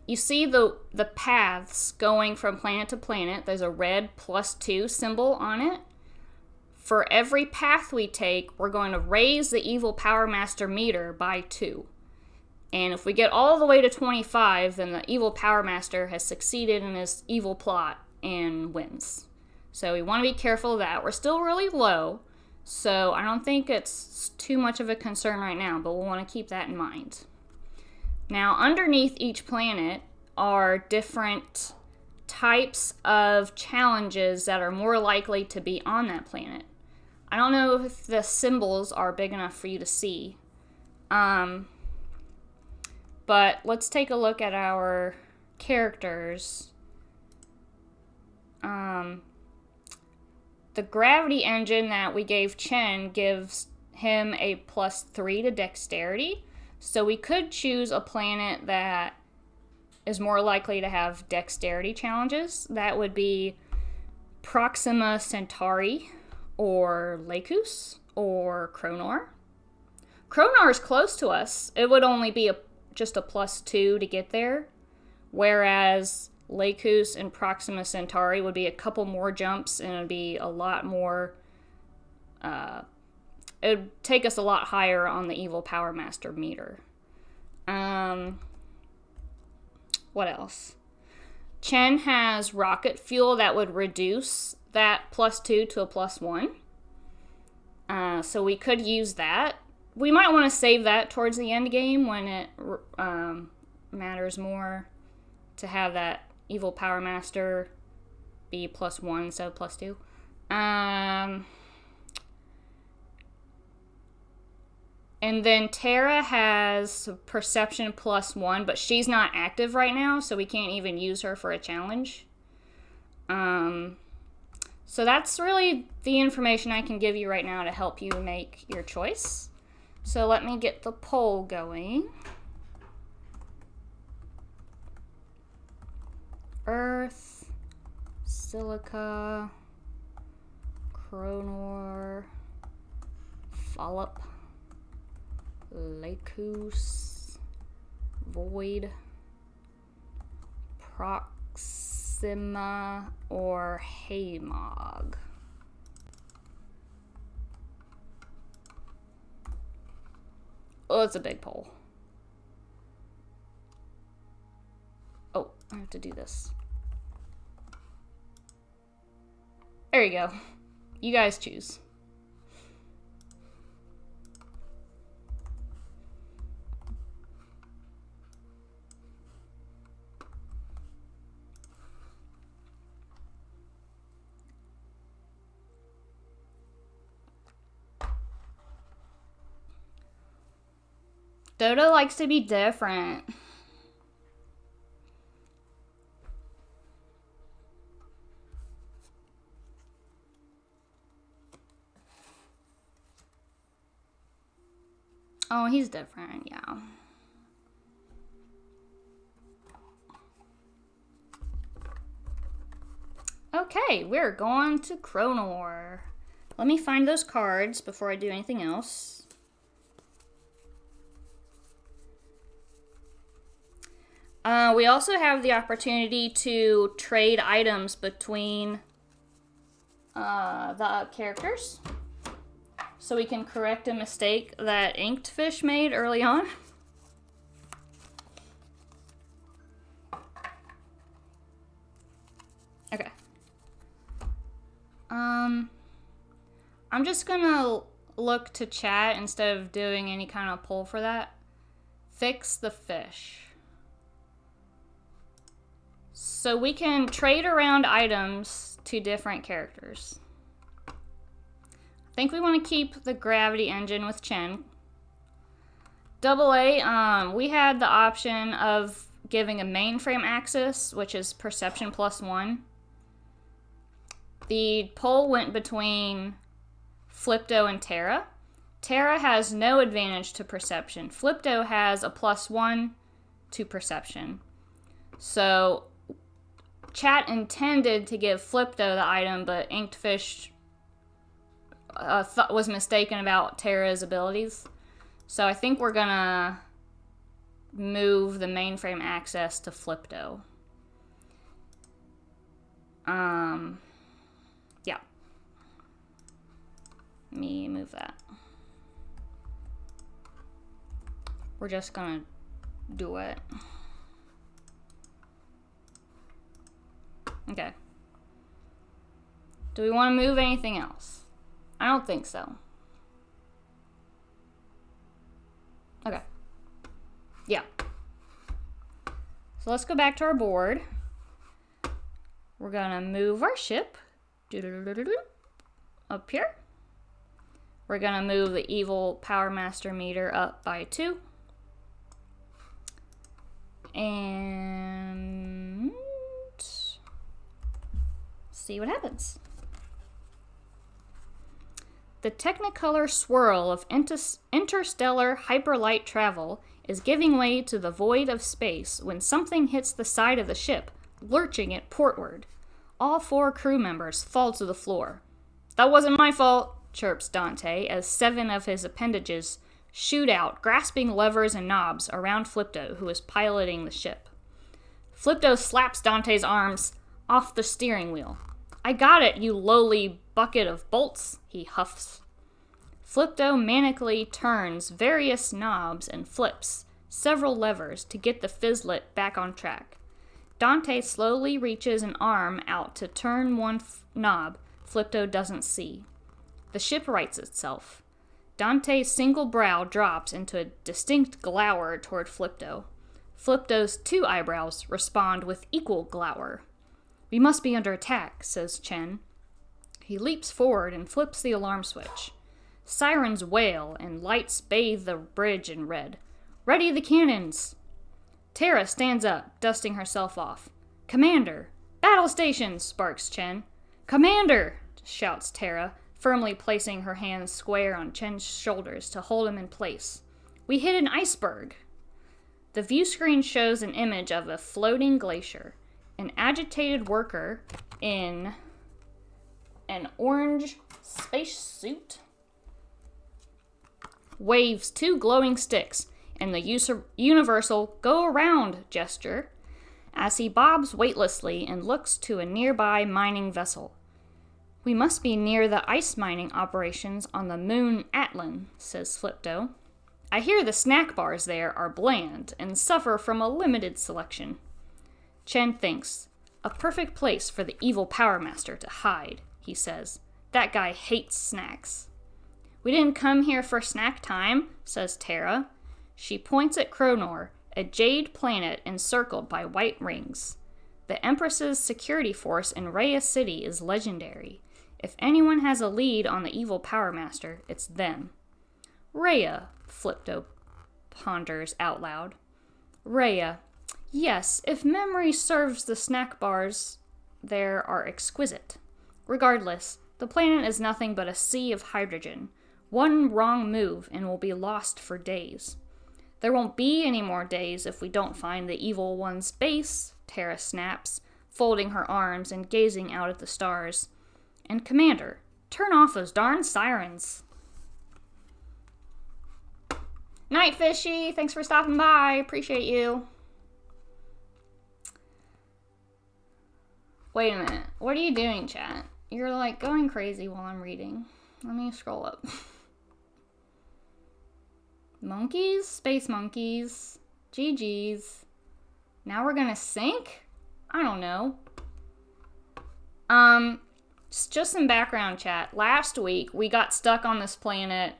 Speaker 1: You see the paths going from planet to planet. There's a red +2 symbol on it. For every path we take, we're going to raise the evil Power Master meter by 2. And if we get all the way to 25, then the evil Power Master has succeeded in his evil plot and wins. So we want to be careful of that. We're still really low, so I don't think it's too much of a concern right now, but we'll want to keep that in mind. Now, underneath each planet are different types of challenges that are more likely to be on that planet. I don't know if the symbols are big enough for you to see. But let's take a look at our characters. The gravity engine that we gave Chen gives him a +3 to dexterity. So we could choose a planet that is more likely to have dexterity challenges. That would be Proxima Centauri, or Lacus, or Cronor. Cronor is close to us. It would only be just a +2 to get there, whereas Lacus and Proxima Centauri would be a couple more jumps, and it would be a lot more, it would take us a lot higher on the evil Power Master meter. What else? Chen has rocket fuel that would reduce that +2 to a +1. So we could use that. We might want to save that towards the end game when it matters more to have that evil Power Master be +1 instead of +2. And then Tara has perception +1, but she's not active right now, so we can't even use her for a challenge. So that's really the information I can give you right now to help you make your choice. So let me get the poll going. Earth, Silica, Cronor, Follop, Lacus, Void, Proxima, or Haymog. Oh, it's a big poll. Oh, I have to do this. There you go. You guys choose. Dodo likes to be different. Oh, he's different, yeah. Okay, we're going to Cronor. Let me find those cards before I do anything else. We also have the opportunity to trade items between the characters. So we can correct a mistake that Inked Fish made early on. Okay. I'm just gonna look to chat instead of doing any kind of poll for that. Fix the fish. So we can trade around items to different characters. I think we want to keep the gravity engine with Chen. AA, we had the option of giving a mainframe axis, which is perception +1. The poll went between Flipto and Terra. Terra has no advantage to perception. Flipto has a +1 to perception. So Chat intended to give Flipto the item, but Inked Fish was mistaken about Terra's abilities. So I think we're gonna move the mainframe access to Flipto. Yeah. Let me move that. We're just gonna do it. Okay. Do we want to move anything else? I don't think so. Okay. Yeah. So let's go back to our board. We're gonna move our ship up here. We're gonna move the evil Power Master meter up by 2. And see what happens. The Technicolor swirl of interstellar hyperlight travel is giving way to the void of space when something hits the side of the ship, lurching it portward. All 4 crew members fall to the floor. "That wasn't my fault," chirps Dante as 7 of his appendages shoot out, grasping levers and knobs around Flipto, who is piloting the ship. Flipto slaps Dante's arms off the steering wheel. "I got it, you lowly bucket of bolts," he huffs. Flipto manically turns various knobs and flips several levers to get the fizzlet back on track. Dante slowly reaches an arm out to turn one knob Flipto doesn't see. The ship rights itself. Dante's single brow drops into a distinct glower toward Flipto. Flipto's 2 eyebrows respond with equal glower. "We must be under attack," says Chen. He leaps forward and flips the alarm switch. Sirens wail and lights bathe the bridge in red. "Ready the cannons!" Terra stands up, dusting herself off. "Commander!" "Battle stations!" sparks Chen. "Commander!" shouts Terra, firmly placing her hands square on Chen's shoulders to hold him in place. "We hit an iceberg!" The view screen shows an image of a floating glacier. An agitated worker in an orange spacesuit waves 2 glowing sticks in the universal "go around" gesture as he bobs weightlessly and looks to a nearby mining vessel. "We must be near the ice mining operations on the moon Atlan," says Flipto. "I hear the snack bars there are bland and suffer from a limited selection." Chen thinks, "A perfect place for the evil Power Master to hide," he says. "That guy hates snacks." "We didn't come here for snack time," says Terra. She points at Kronor, a jade planet encircled by white rings. The Empress's security force in Rhea City is legendary. If anyone has a lead on the evil Power Master, it's them. "Rhea," Flipto ponders out loud. "Rhea. Yes, if memory serves, the snack bars there are exquisite. Regardless, the planet is nothing but a sea of hydrogen. One wrong move and we'll be lost for days." "There won't be any more days if we don't find the evil one's base," Terra snaps, folding her arms and gazing out at the stars. "And Commander, turn off those darn sirens." Night Fishy, thanks for stopping by. Appreciate you. Wait a minute. What are you doing, chat? You're like going crazy while I'm reading. Let me scroll up. Monkeys? Space monkeys. GG's. Now we're gonna sink? I don't know. Just some background chat. Last week, we got stuck on this planet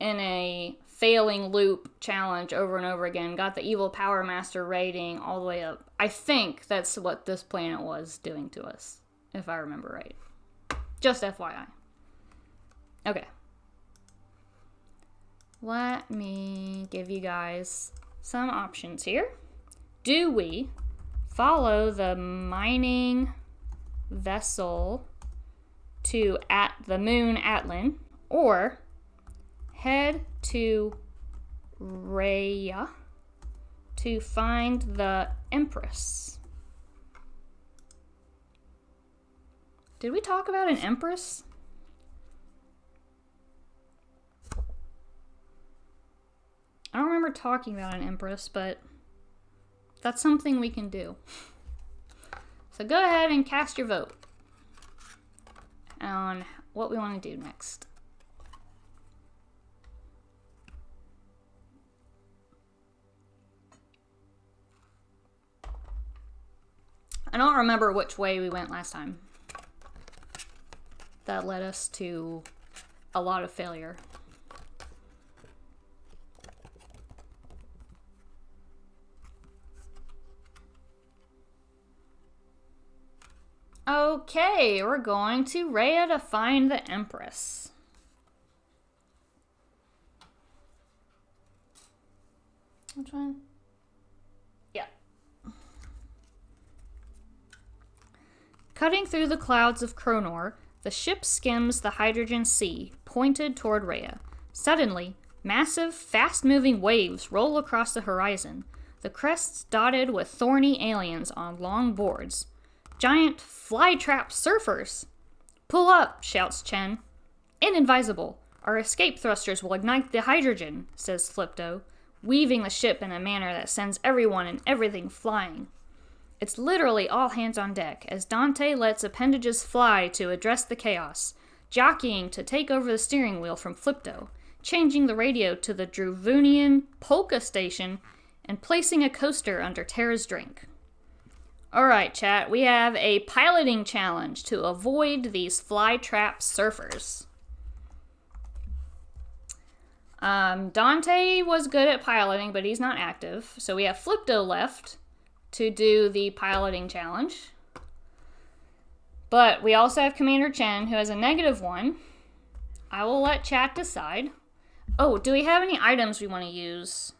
Speaker 1: in a failing loop challenge over and over again. Got the evil Power Master rating all the way up. I think that's what this planet was doing to us, if I remember right. Just FYI. Okay. Let me give you guys some options here. Do we follow the mining vessel to the moon Atlan, or head to Rhea to find the Empress? Did we talk about an Empress? I don't remember talking about an Empress, but that's something we can do. So go ahead and cast your vote on what we want to do next. I don't remember which way we went last time. That led us to a lot of failure. Okay, we're going to Rhea to find the Empress. Which one? Yeah. Cutting through the clouds of Kronor, the ship skims the hydrogen sea, pointed toward Rhea. Suddenly, massive, fast-moving waves roll across the horizon, the crests dotted with thorny aliens on long boards. Giant fly-trap surfers! Pull up, shouts Chen. Inadvisable. Our escape thrusters will ignite the hydrogen, says Flipto, weaving the ship in a manner that sends everyone and everything flying. It's literally all hands on deck, as Dante lets appendages fly to address the chaos, jockeying to take over the steering wheel from Flipto, changing the radio to the Druvunian polka station, and placing a coaster under Terra's drink. Alright, chat, we have a piloting challenge to avoid these fly-trap surfers. Dante was good at piloting, but he's not active. So we have Flipto left to do the piloting challenge. But we also have Commander Chen, who has a -1. I will let chat decide. Oh, do we have any items we want to use?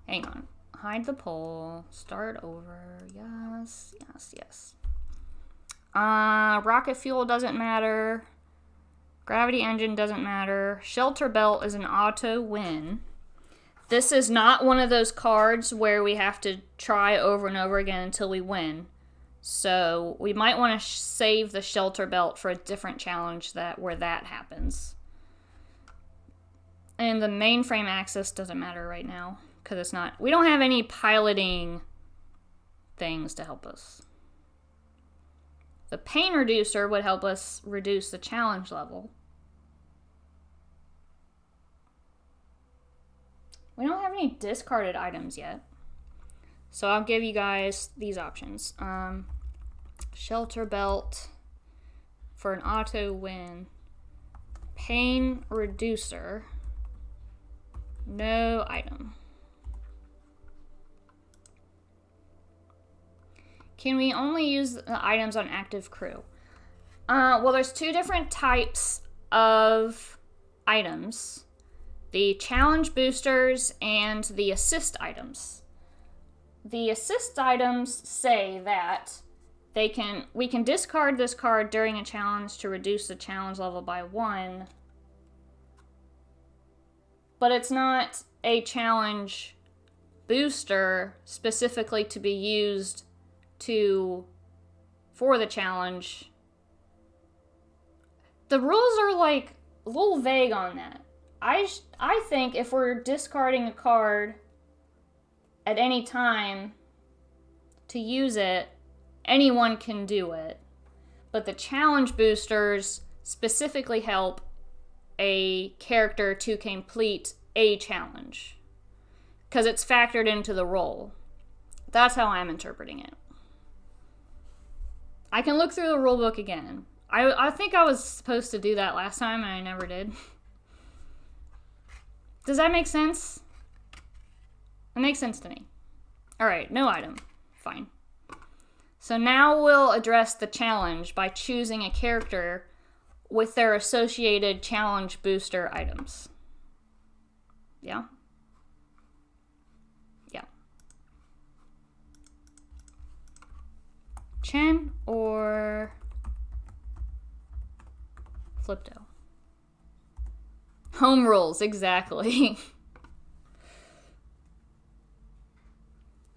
Speaker 1: Hang on. Hide the poll. Start over. Yes, yes, yes. Rocket fuel doesn't matter. Gravity engine doesn't matter. Shelter belt is an auto win. This is not one of those cards where we have to try over and over again until we win. So we might want to save the shelter belt for a different challenge where that happens. And the mainframe access doesn't matter right now. Because it's not, we don't have any piloting things to help us. The pain reducer would help us reduce the challenge level. We don't have any discarded items yet. So I'll give you guys these options. Shelter belt for an auto win. Pain reducer. No item. Can we only use the items on active crew? Well, there's two different types of items. The challenge boosters and the assist items. The assist items say that we can discard this card during a challenge to reduce the challenge level by 1. But it's not a challenge booster specifically to be used for the challenge. The rules are like a little vague on that. I think if we're discarding a card at any time to use it, anyone can do it. But the challenge boosters specifically help a character to complete a challenge because it's factored into the role. That's how I'm interpreting it. I can look through the rulebook again. I think I was supposed to do that last time and I never did. Does that make sense? It makes sense to me. Alright, no item. Fine. So now we'll address the challenge by choosing a character with their associated challenge booster items. Yeah? Yeah. Chen or Flipto? Home rules, exactly.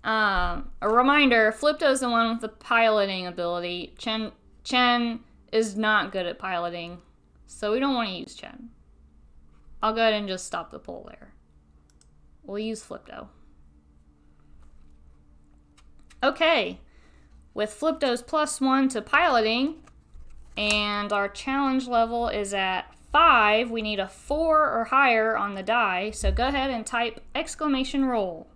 Speaker 1: A reminder, Flipto's the one with the piloting ability. Chen Chen is not good at piloting, so we don't want to use Chen. I'll go ahead and just stop the poll there. We'll use Flipto. Okay, with Flipto's +1 to piloting, and our challenge level is at 5, we need a 4 or higher on the die, so go ahead and type exclamation roll.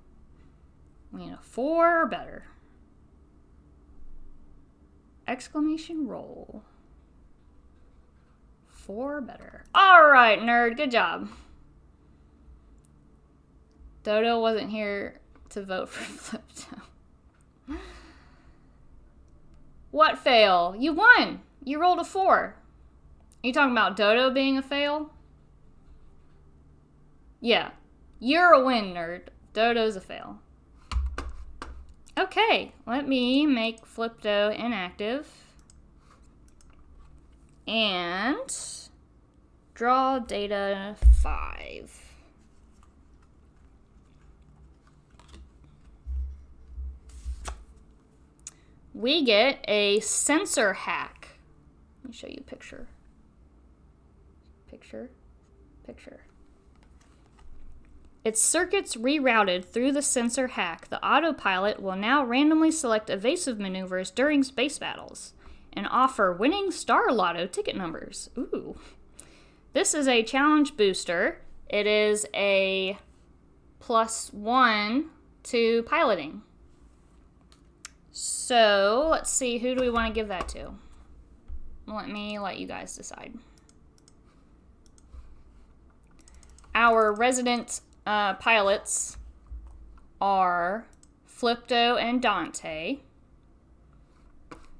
Speaker 1: We need a 4 or better. Exclamation roll. 4 or better. Alright, nerd, good job. Dodo wasn't here to vote for Flipto. What fail? You won! You rolled a 4. Are you talking about Dodo being a fail? Yeah. You're a win, nerd. Dodo's a fail. Okay, let me make Flipto inactive. And draw data 5. We get a sensor hack. Let me show you a picture. Picture. Its circuits rerouted through the sensor hack, the autopilot will now randomly select evasive maneuvers during space battles and offer winning Star Lotto ticket numbers. Ooh. This is a challenge booster. It is a +1 to piloting. So, let's see, who do we want to give that to? Let me let you guys decide. Our resident pilots are Flipto and Dante.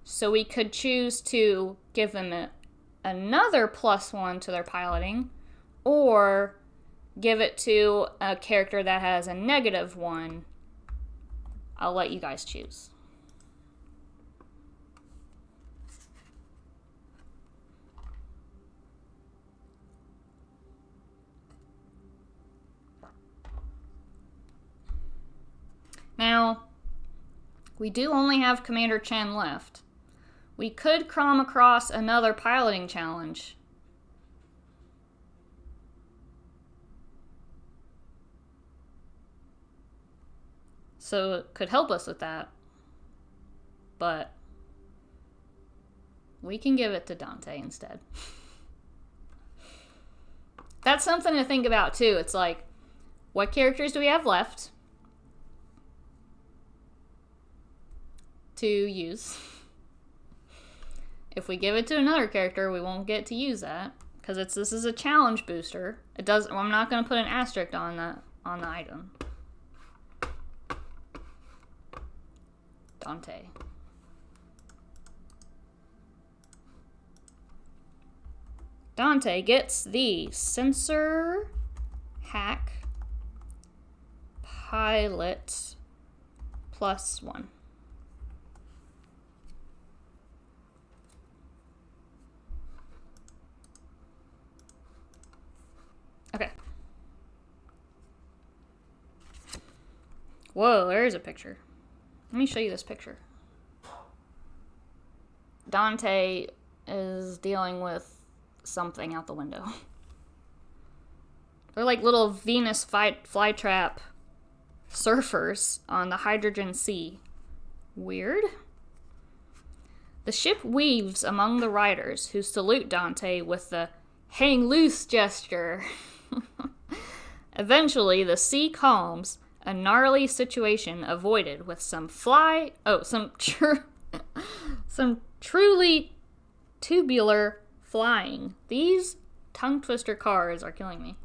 Speaker 1: So we could choose to give them another +1 to their piloting, or give it to a character that has a -1. I'll let you guys choose. Now, we do only have Commander Chen left. We could come across another piloting challenge. So it could help us with that. But we can give it to Dante instead. That's something to think about too. It's like, what characters do we have left to use? If we give it to another character, we won't get to use that because this is a challenge booster. It does. I'm not going to put an asterisk on the item. Dante. Dante gets the sensor hack pilot +1. Okay. Whoa, there's a picture. Let me show you this picture. Dante is dealing with something out the window. They're like little Venus flytrap surfers on the hydrogen sea. Weird. The ship weaves among the riders, who salute Dante with the hang loose gesture. Eventually, the sea calms, a gnarly situation avoided with some truly tubular flying. These tongue twister cars are killing me.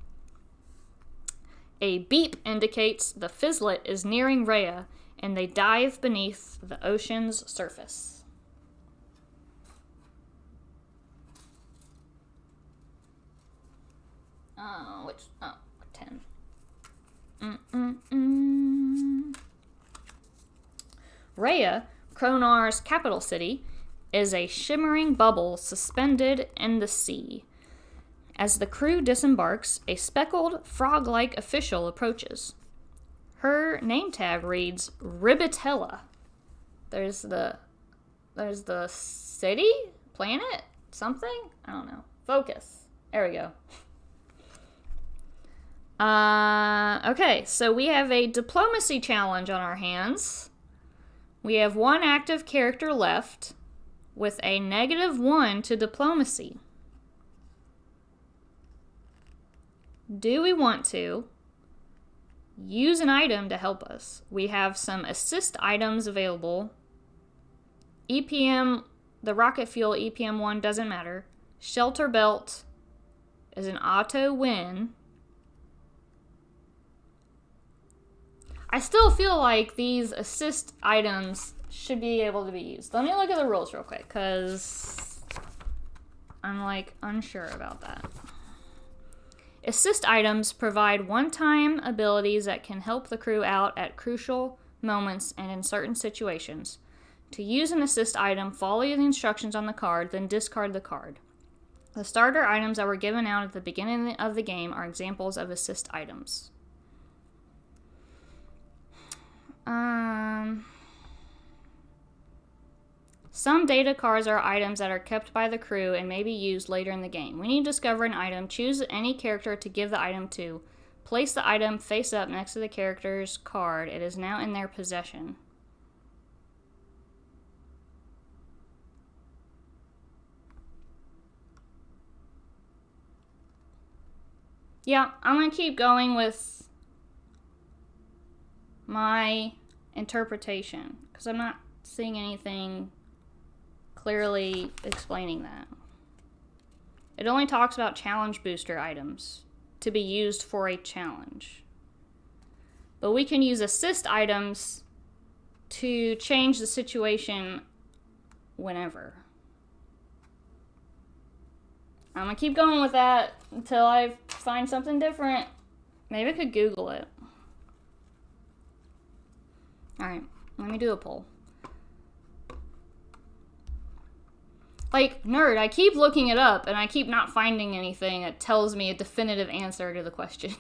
Speaker 1: A beep indicates the Fizzlet is nearing Rhea, and they dive beneath the ocean's surface. Oh, 10. Rhea, Kronar's capital city, is a shimmering bubble suspended in the sea. As the crew disembarks, a speckled, frog-like official approaches. Her name tag reads Ribitella. There's the city? Planet? Something? I don't know. Focus. There we go. Okay, so we have a diplomacy challenge on our hands. We have one active character left with a -1 to diplomacy. Do we want to use an item to help us? We have some assist items available. EPM, the rocket fuel EPM 1 doesn't matter. Shelter belt is an auto win. I still feel like these assist items should be able to be used. Let me look at the rules real quick, because I'm like unsure about that. Assist items provide one-time abilities that can help the crew out at crucial moments and in certain situations. To use an assist item, follow the instructions on the card, then discard the card. The starter items that were given out at the beginning of the game are examples of assist items. Some data cards are items that are kept by the crew and may be used later in the game. When you discover an item, choose any character to give the item to. Place the item face up next to the character's card. It is now in their possession. Yeah, I'm going to keep going with my interpretation, because I'm not seeing anything clearly explaining that. It only talks about challenge booster items to be used for a challenge. But we can use assist items to change the situation whenever. I'm going to keep going with that until I find something different. Maybe I could Google it. Alright, let me do a poll. Like, nerd, I keep looking it up, and I keep not finding anything that tells me a definitive answer to the question.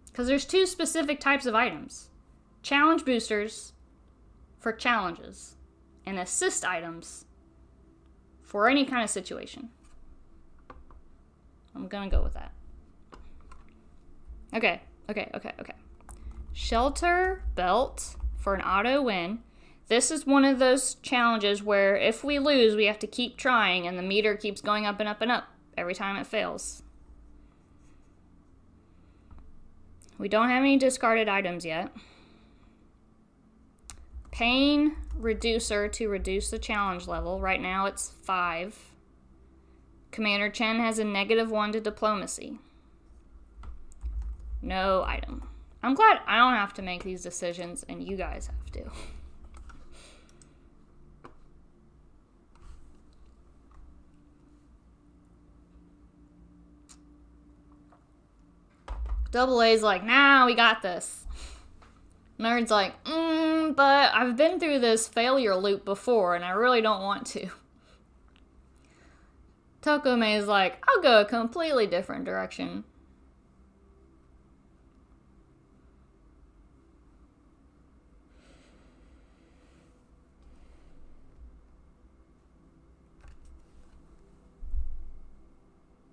Speaker 1: Because there's two specific types of items. Challenge boosters for challenges, and assist items for any kind of situation. I'm gonna go with that. Okay. Shelter belt for an auto win. This is one of those challenges where if we lose, we have to keep trying, and the meter keeps going up and up and up every time it fails. We don't have any discarded items yet. Pain reducer to reduce the challenge level. Right now it's 5. Commander Chen has a -1 to diplomacy. No item. I'm glad I don't have to make these decisions and you guys have to. Double A's like, nah, we got this. Nerd's like, but I've been through this failure loop before and I really don't want to. Tokume's like, I'll go a completely different direction.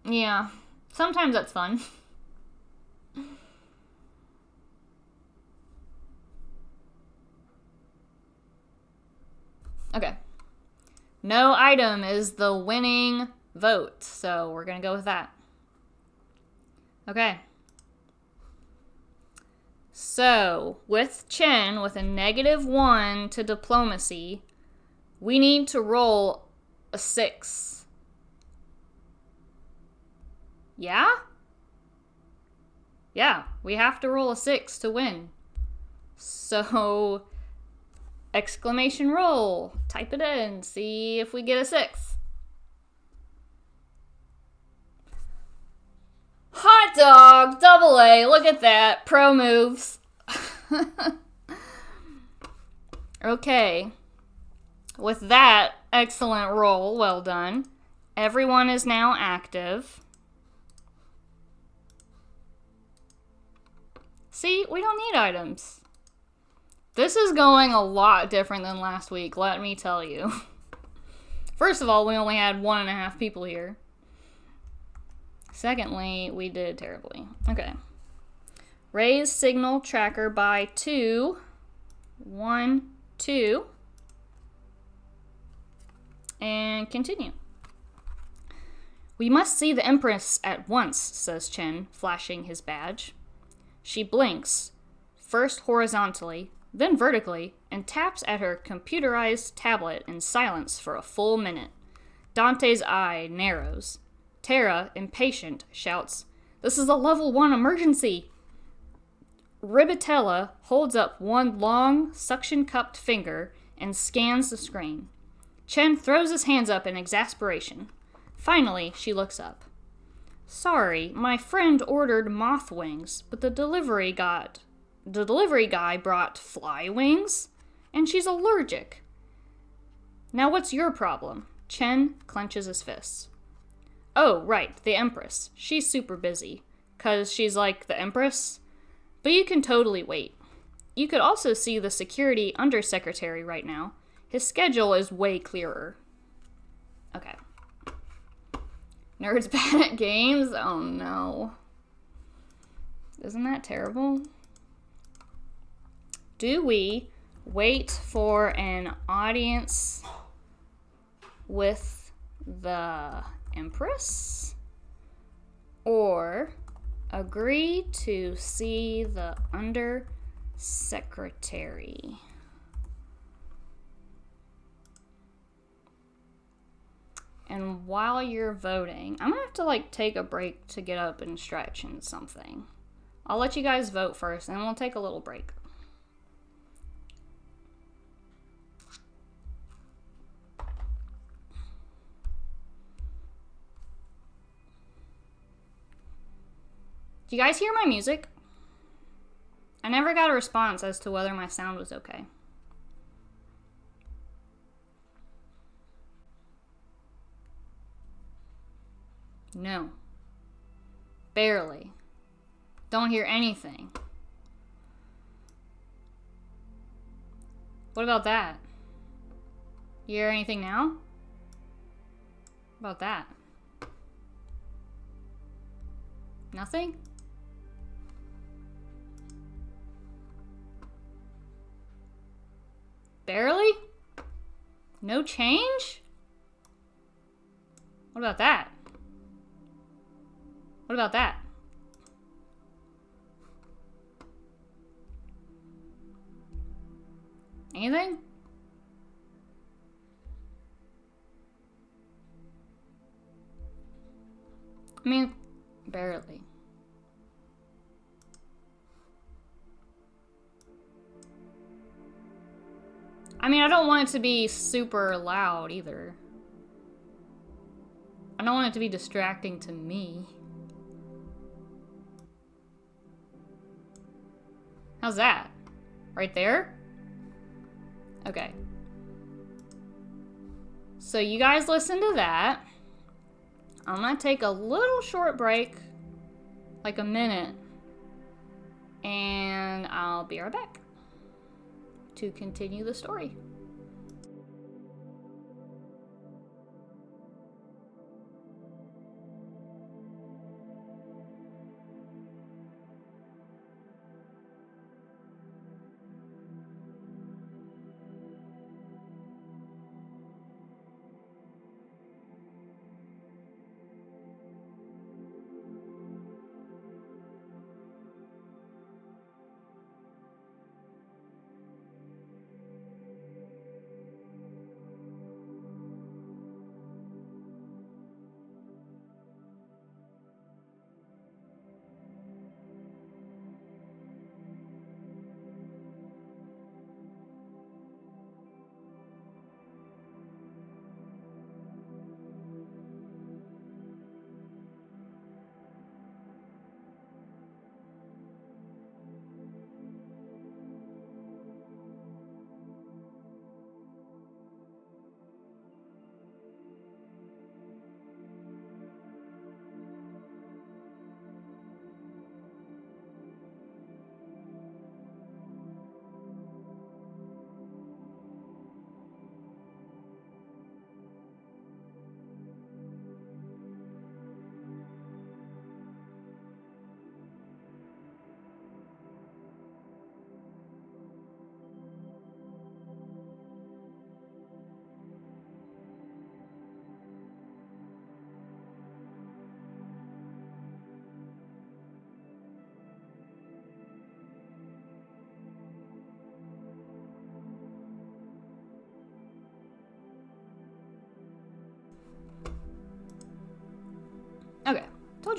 Speaker 1: Yeah, sometimes that's fun. Okay. No item is the winning vote, so we're gonna go with that. Okay. So, with Chen, with a -1 to diplomacy, we need to roll a 6. Yeah? Yeah, we have to roll a 6 to win. So, exclamation roll. Type it in. See if we get a 6. Hot dog! Double A. Look at that. Pro moves. Okay. With that excellent roll, well done. Everyone is now active. See, we don't need items. This is going a lot different than last week, let me tell you. First of all, we only had 1.5 people here. Secondly, we did terribly. Okay. Raise signal tracker by 2. 1, 2. And continue. We must see the Empress at once, says Chen, flashing his badge. She blinks, first horizontally, then vertically, and taps at her computerized tablet in silence for a full minute. Dante's eye narrows. Tara, impatient, shouts, "This is a level 1 emergency!" Ribitella holds up one long, suction-cupped finger and scans the screen. Chen throws his hands up in exasperation. Finally, she looks up. Sorry, my friend ordered moth wings, but the delivery guy brought fly wings, and she's allergic. Now what's your problem? Chen clenches his fists. Oh, right, the Empress. She's super busy, 'cause she's like the Empress. But you can totally wait. You could also see the security undersecretary right now. His schedule is way clearer. Okay. Nerds bad at games? Oh no. Isn't that terrible? Do we wait for an audience with the Empress? Or agree to see the undersecretary? And while you're voting, I'm gonna have to take a break to get up and stretch and something. I'll let you guys vote first, and then we'll take a little break. Do you guys hear my music? I never got a response as to whether my sound was okay. No. Barely. Don't hear anything. What about that? You hear anything now? What about that? Nothing? Barely? No change? What about that? What about that? Anything? I mean, barely. I mean, I don't want it to be super loud either. I don't want it to be distracting to me. How's that? Right there? Okay. So you guys listen to that. I'm gonna take a little short break, like a minute, and I'll be right back to continue the story.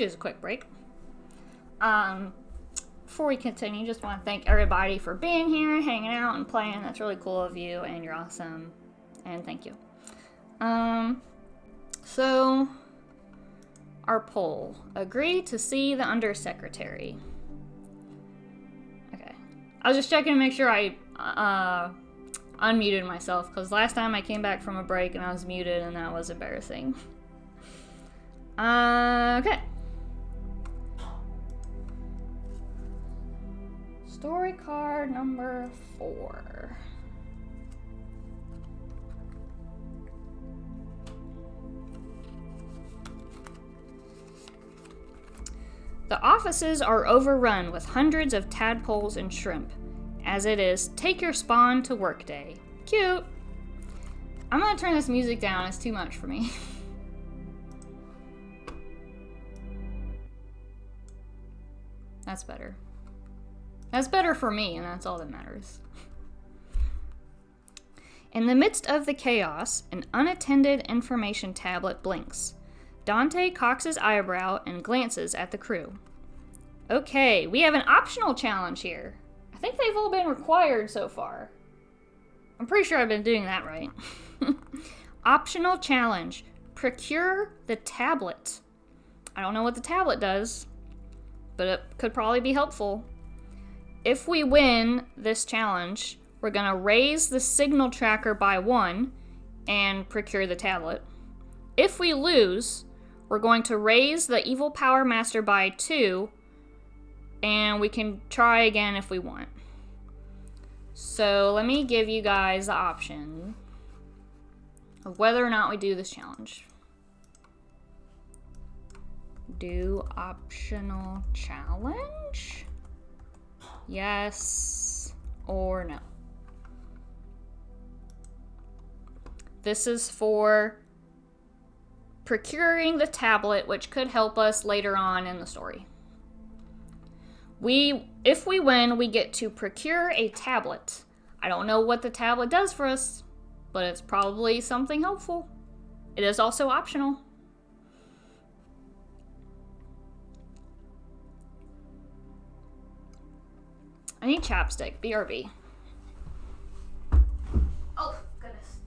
Speaker 1: is a quick break. Before we continue, just want to thank everybody for being here, hanging out, and playing. That's really cool of you, and you're awesome. And thank you. So, our poll. Agree to see the Undersecretary. Okay. I was just checking to make sure I unmuted myself, because last time I came back from a break and I was muted, and that was embarrassing. Okay. Story card number 4. The offices are overrun with hundreds of tadpoles and shrimp. As it is, take your spawn to work day. Cute! I'm gonna turn this music down, it's too much for me. That's better. That's better for me, and that's all that matters. In the midst of the chaos, an unattended information tablet blinks. Dante cocks his eyebrow and glances at the crew. Okay, we have an optional challenge here. I think they've all been required so far. I'm pretty sure I've been doing that right. Optional challenge. Procure the tablet. I don't know what the tablet does, but it could probably be helpful. If we win this challenge, we're going to raise the signal tracker by 1 and procure the tablet. If we lose, we're going to raise the evil power master by 2, and we can try again if we want. So let me give you guys the option of whether or not we do this challenge. Do optional challenge? Yes or no? This is for procuring the tablet, which could help us later on in the story. If we win, we get to procure a tablet. I don't know what the tablet does for us, but it's probably something helpful. It is also optional. I need chapstick. BRB. Oh, goodness.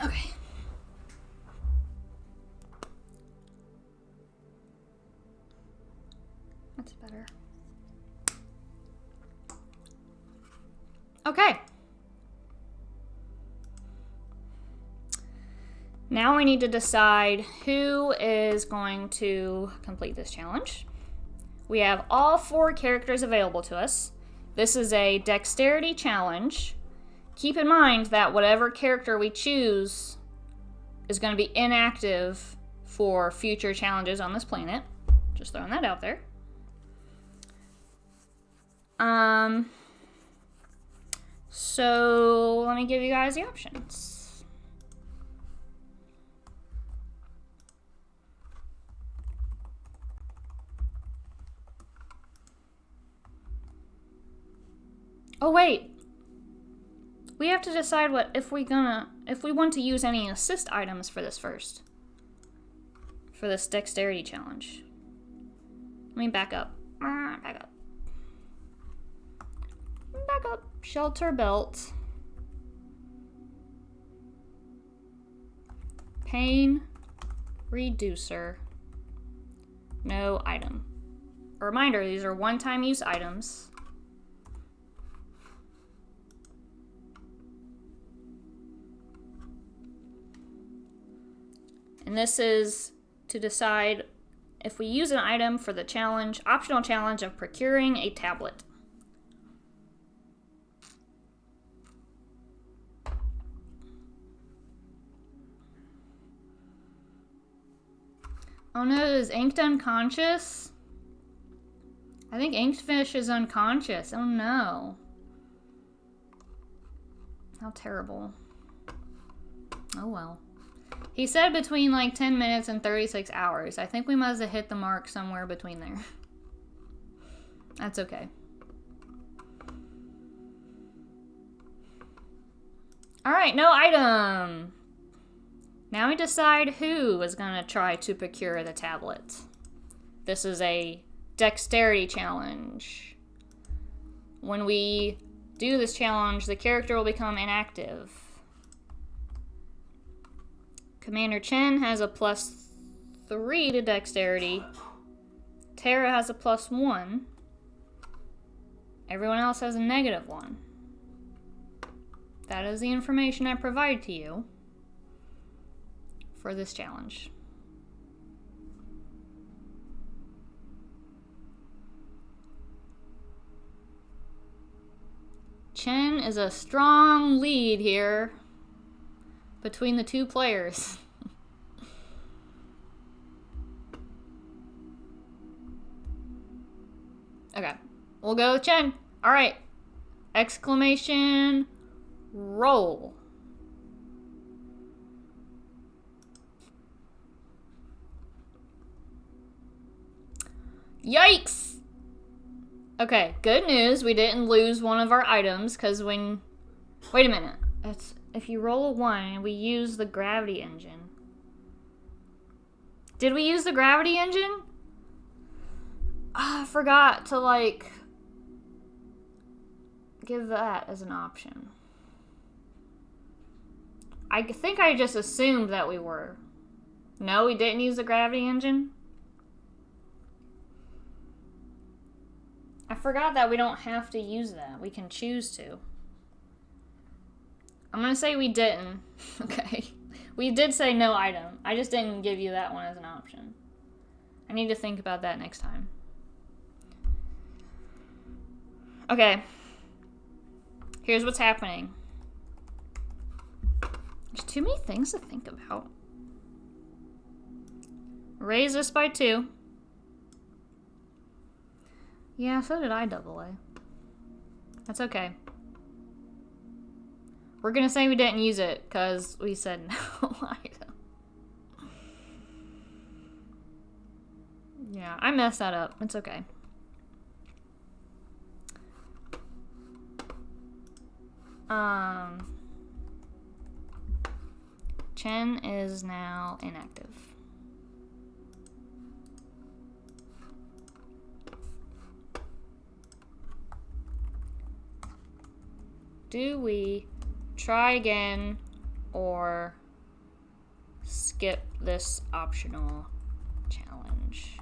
Speaker 1: Okay. That's better. Okay. Now we need to decide who is going to complete this challenge. We have all 4 characters available to us. This is a dexterity challenge. Keep in mind that whatever character we choose is going to be inactive for future challenges on this planet. Just throwing that out there. So let me give you guys the options. Oh wait. We have to decide if we want to use any assist items for this first. For this dexterity challenge. Let me back up. Back up. Back up. Shelter belt. Pain reducer. No item. A reminder, these are one-time use items. And this is to decide if we use an item for the challenge, optional challenge of procuring a tablet. Oh no, is Inked unconscious? I think Inkfish is unconscious. Oh no. How terrible. Oh well. He said between like 10 minutes and 36 hours. I think we must have hit the mark somewhere between there. That's okay. Alright, no item. Now we decide who is going to try to procure the tablet. This is a dexterity challenge. When we do this challenge, the character will become inactive. Commander Chen has a +3 to dexterity. Tara has a +1. Everyone else has a -1. That is the information I provide to you for this challenge. Chen is a strong lead here between the two players. Okay, we'll go with Chen. All right, exclamation, roll. Yikes! Okay, good news. We didn't lose one of our items because when... Wait a minute. If you roll a 1, we use the gravity engine. Did we use the gravity engine? I forgot to, like, give that as an option. I think I just assumed that we were. No, we didn't use the gravity engine? I forgot that we don't have to use that. We can choose to. I'm gonna say we didn't. Okay. We did say no item. I just didn't give you that one as an option. I need to think about that next time. Okay. Here's what's happening. There's too many things to think about. Raise this by 2. Yeah, so did I double A. That's okay. We're gonna say we didn't use it because we said no item. Yeah, I messed that up. It's okay. Chen is now inactive. Do we try again or skip this optional challenge?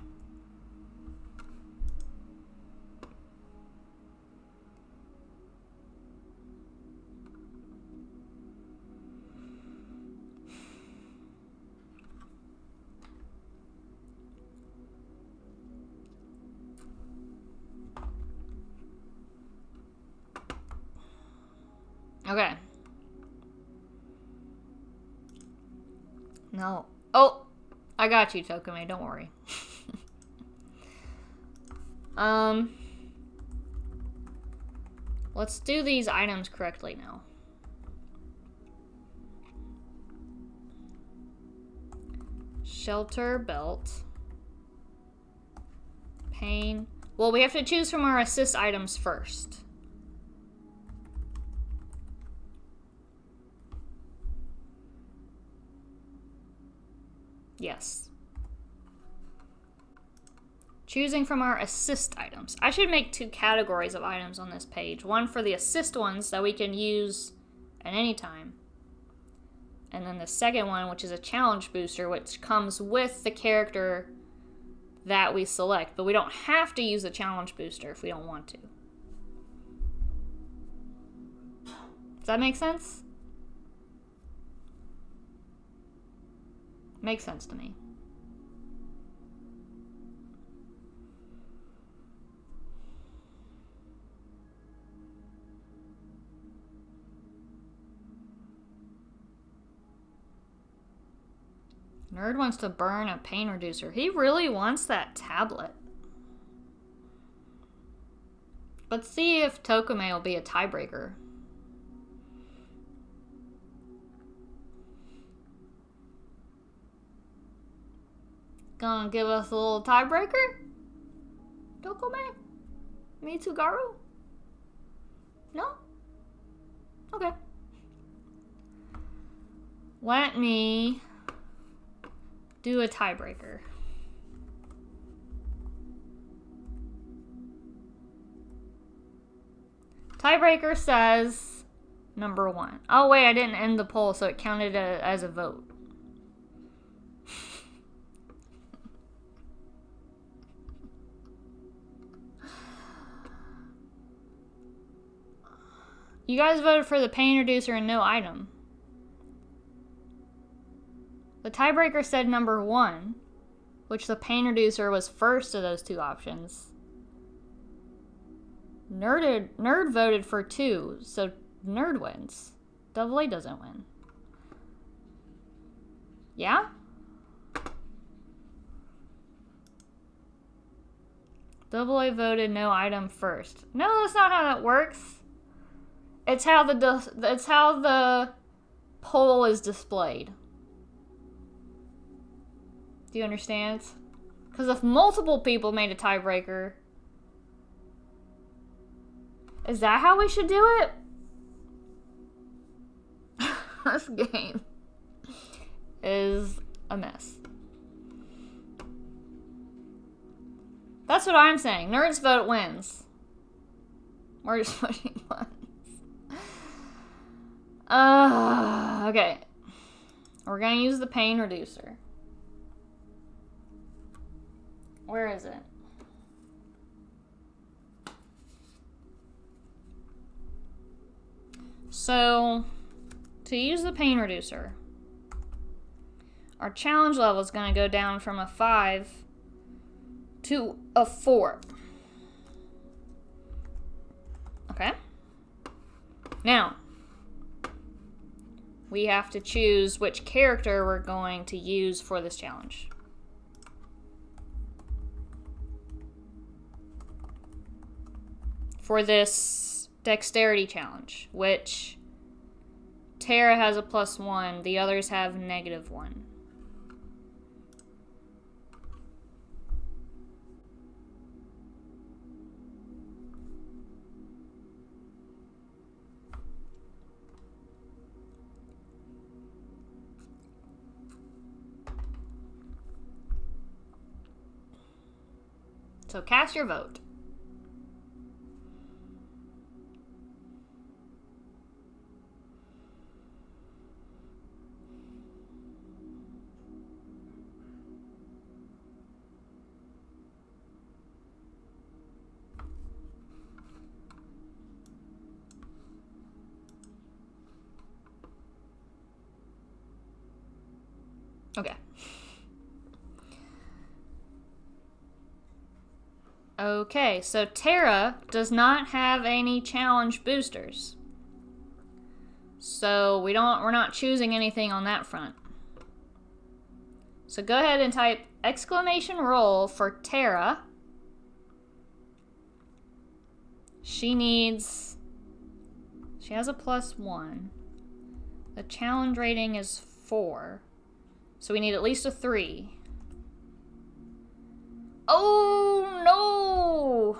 Speaker 1: Okay. No. Oh! I got you, Tokame. Don't worry. Let's do these items correctly now. Shelter, belt. Pain. Well, we have to choose from our assist items first. Yes. Choosing from our assist items. I should make 2 categories of items on this page. One for the assist ones that we can use at any time. And then the second one, which is a challenge booster, which comes with the character that we select. But we don't have to use the challenge booster if we don't want to. Does that make sense? Makes sense to me. Nerd wants to burn a pain reducer. He really wants that tablet. Let's see if Tokame will be a tiebreaker. Gonna give us a little tiebreaker? Tokame? Mitsugaru? No? Okay. Let me do a tiebreaker. Tiebreaker says number 1. Oh wait, I didn't end the poll, so it counted as a vote. You guys voted for the pain reducer and no item. The tiebreaker said number 1, which the pain reducer was first of those 2 options. Nerd voted for 2, so Nerd wins. Double A doesn't win. Yeah? Double A voted no item first. No, that's not how that works. It's how the poll is displayed. Do you understand? Because if multiple people made a tiebreaker, is that how we should do it? This game is a mess. That's what I'm saying. Nerds vote wins. We're just voting once. Okay. We're gonna use the pain reducer. Where is it? So, to use the pain reducer, our challenge level is going to go down from a 5 to a 4. Okay? Now, we have to choose which character we're going to use for this challenge. For this Dexterity challenge, which Tara has a +1, the others have -1. So cast your vote. Okay. Okay, so Tara does not have any challenge boosters. So we're not choosing anything on that front. So go ahead and type !roll for Tara. She has a +1. The challenge rating is 4. So we need at least a 3. Oh no!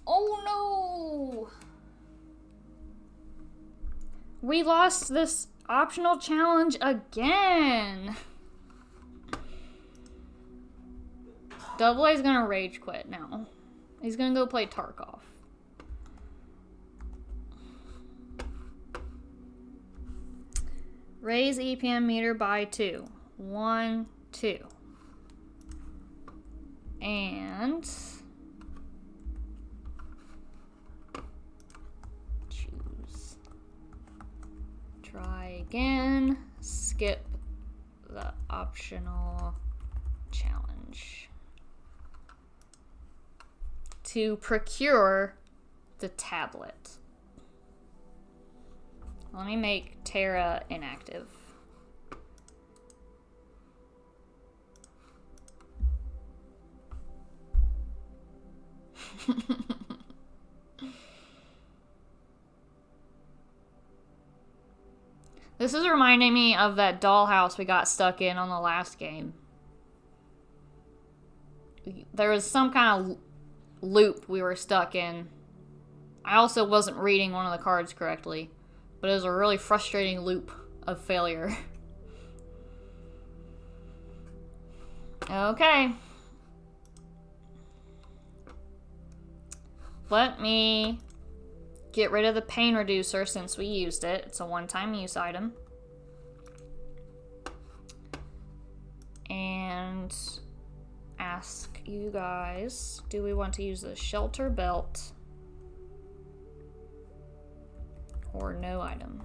Speaker 1: Oh no! We lost this optional challenge again. Double A's gonna rage quit now. He's gonna go play Tarkov. Raise EPM meter by 2. 1, 2. And choose. Try again. Skip the optional challenge. To procure the tablet. Let me make Tara inactive. This is reminding me of that dollhouse we got stuck in on the last game. There was some kind of
Speaker 2: loop we were stuck in. I also wasn't reading one of the cards correctly, but it was a really frustrating loop of failure. Okay. Let me get rid of the pain reducer since we used it. It's a one-time use item. And ask you guys, do we want to use the shelter belt or no item?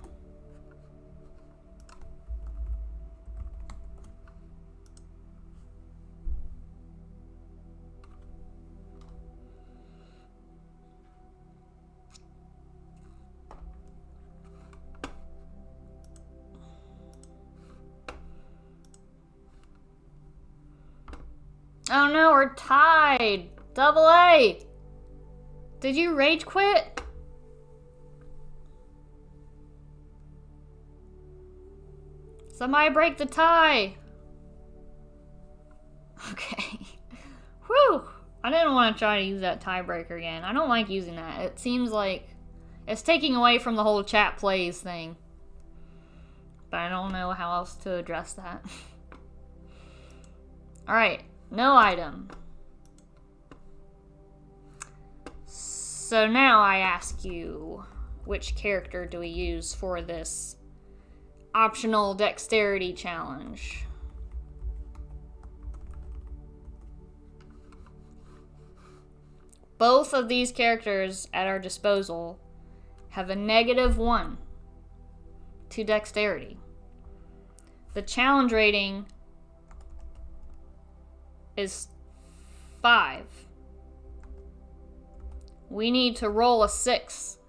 Speaker 2: Oh no, we're tied. Double A. Did you rage quit? Somebody break the tie. Okay. Whew. I didn't want to try to use that tiebreaker again. I don't like using that. It seems like it's taking away from the whole chat plays thing. But I don't know how else to address that. Alright. No item. So now I ask you, which character do we use for this optional dexterity challenge? Both of these characters at our disposal have a -1 to dexterity. The challenge rating is 5. We need to roll a 6.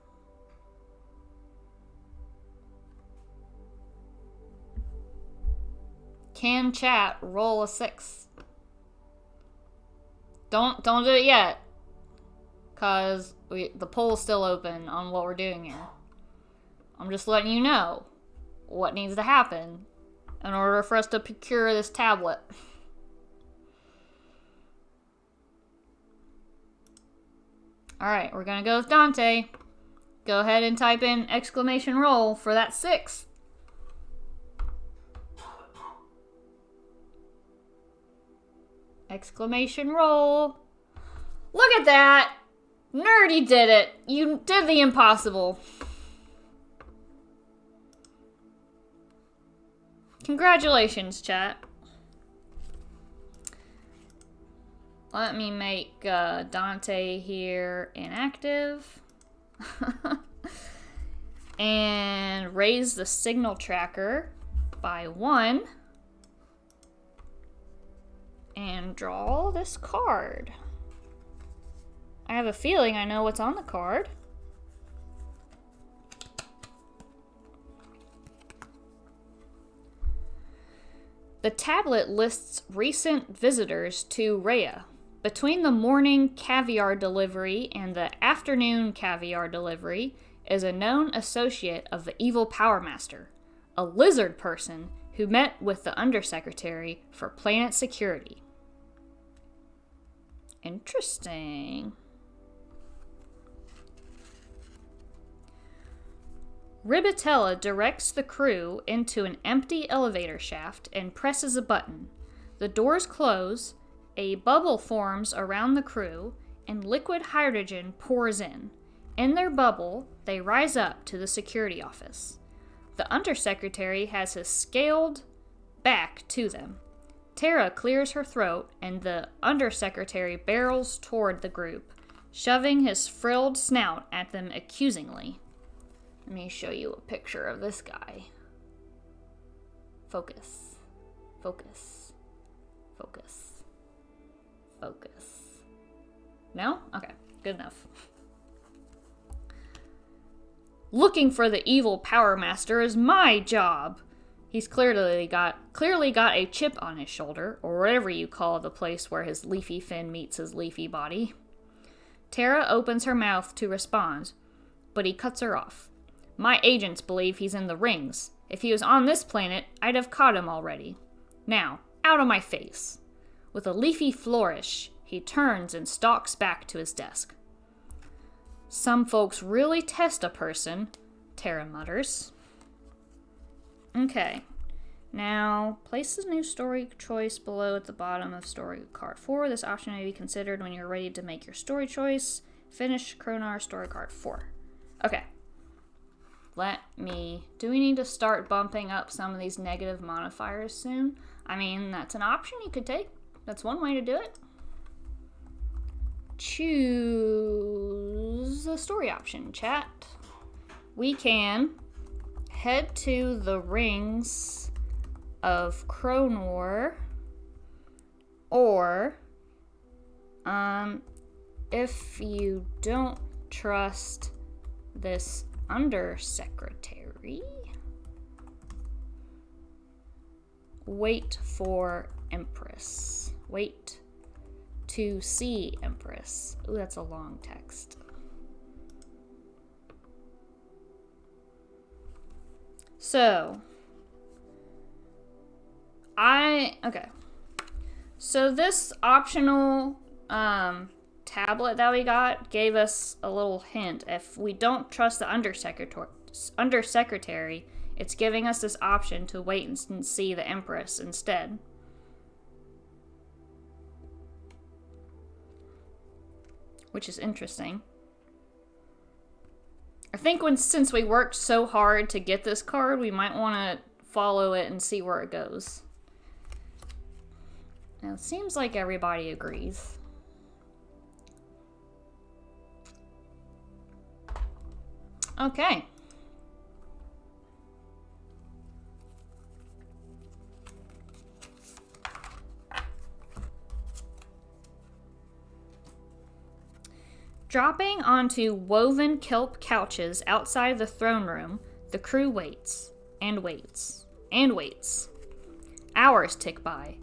Speaker 2: Can chat roll a 6? Don't do it yet, cause the poll's still open on what we're doing here. I'm just letting you know what needs to happen in order for us to procure this tablet. Alright, we're gonna go with Dante. Go ahead and type in exclamation roll for that 6. Exclamation roll. Look at that! Nerdy did it! You did the impossible. Congratulations, chat. Let me make Dante here inactive. And raise the signal tracker by 1. And draw this card. I have a feeling I know what's on the card. The tablet lists recent visitors to Rhea. Between the morning caviar delivery and the afternoon caviar delivery is a known associate of the evil Power Master, a lizard person who met with the Undersecretary for Planet Security. Interesting. Ribitella directs the crew into an empty elevator shaft and presses a button. The doors close, a bubble forms around the crew, and liquid hydrogen pours in. In their bubble, they rise up to the security office. The Undersecretary has his scaled back to them. Tara clears her throat, and the Undersecretary barrels toward the group, shoving his frilled snout at them accusingly. Let me show you a picture of this guy. Focus. Focus. Focus. Focus. No? Okay, good enough. Looking for the evil Power Master is my job. He's clearly got a chip on his shoulder, or whatever you call the place where his leafy fin meets his leafy body. Tara opens her mouth to respond, but he cuts her off. My agents believe he's in the rings. If he was on this planet, I'd have caught him already. Now, out of my face. With a leafy flourish, He turns and stalks back to his desk. Some folks really test a person, Tara mutters. Okay. Now, place the new story choice below at the bottom of story card 4. This option may be considered when you're ready to make your story choice. Finish Kronar story card 4. Okay. Do we need to start bumping up some of these negative modifiers soon? I mean, that's an option you could take. That's one way to do it. Choose the story option, chat. We can head to the rings of Kronor, or if you don't trust this undersecretary, wait for Empress. Wait to see Empress. Ooh, that's a long text. So this optional tablet that we got gave us a little hint. If we don't trust the undersecretary, it's giving us this option to wait and see the Empress instead. Which is interesting. I think since we worked so hard to get this card, we might want to follow it and see where it goes. Now, it seems like everybody agrees. Okay. Dropping onto woven kelp couches outside the throne room, the crew waits, and waits, and waits. Hours tick by.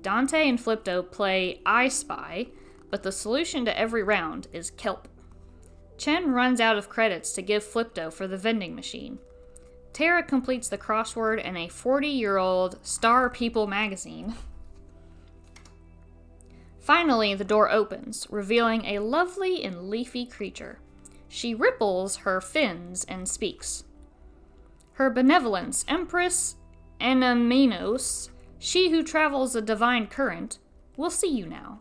Speaker 2: Dante and Flipto play I Spy, but the solution to every round is kelp. Chen runs out of credits to give Flipto for the vending machine. Tara completes the crossword in a 40-year-old Star People magazine. Finally, the door opens, revealing a lovely and leafy creature. She ripples her fins and speaks. Her benevolence, Empress Anaminos, she who travels a divine current, will see you now.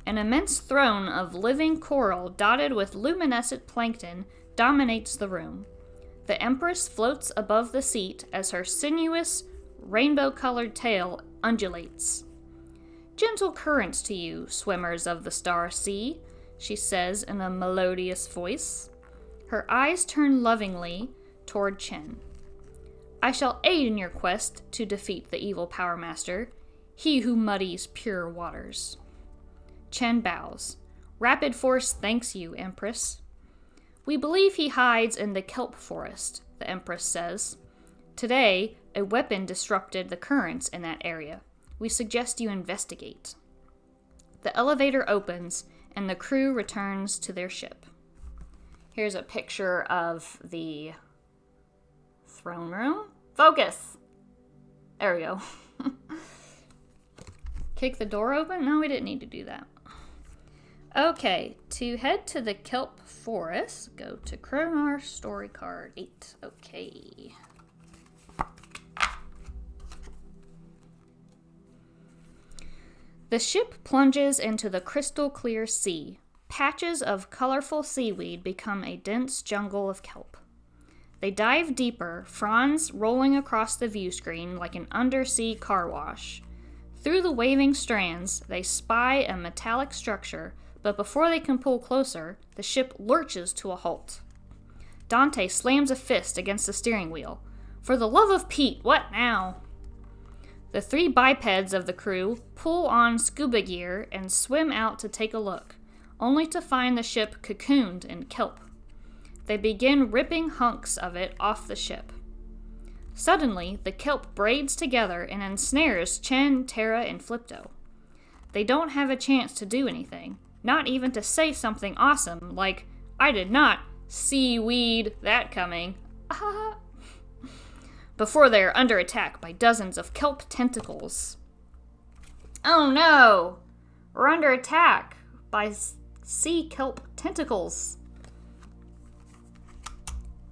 Speaker 2: An immense throne of living coral dotted with luminescent plankton dominates the room. The Empress floats above the seat as her sinuous, rainbow-colored tail undulates. Gentle currents to you, swimmers of the star sea, she says in a melodious voice. Her eyes turn lovingly toward Chen. I shall aid in your quest to defeat the evil Power Master, he who muddies pure waters. Chen bows. Rapid Force thanks you, Empress. We believe he hides in the kelp forest, the Empress says. Today, a weapon disrupted the currents in that area. We suggest you investigate. The elevator opens, and the crew returns to their ship. Here's a picture of the throne room. Focus! There we go. Kick the door open? No, we didn't need to do that. Okay, to head to the kelp forest, go to Kronar story card 8. Okay. The ship plunges into the crystal clear sea. Patches of colorful seaweed become a dense jungle of kelp. They dive deeper, fronds rolling across the view screen like an undersea car wash. Through the waving strands, they spy a metallic structure, but before they can pull closer, the ship lurches to a halt. Dante slams a fist against the steering wheel. For the love of Pete, what now? The three bipeds of the crew pull on scuba gear and swim out to take a look, only to find the ship cocooned in kelp. They begin ripping hunks of it off the ship. Suddenly, the kelp braids together and ensnares Chen, Tara, and Flipto. They don't have a chance to do anything, not even to say something awesome like, I did not seaweed that coming. Before they are under attack by dozens of kelp tentacles. Oh no!
Speaker 1: We're under attack by sea kelp tentacles.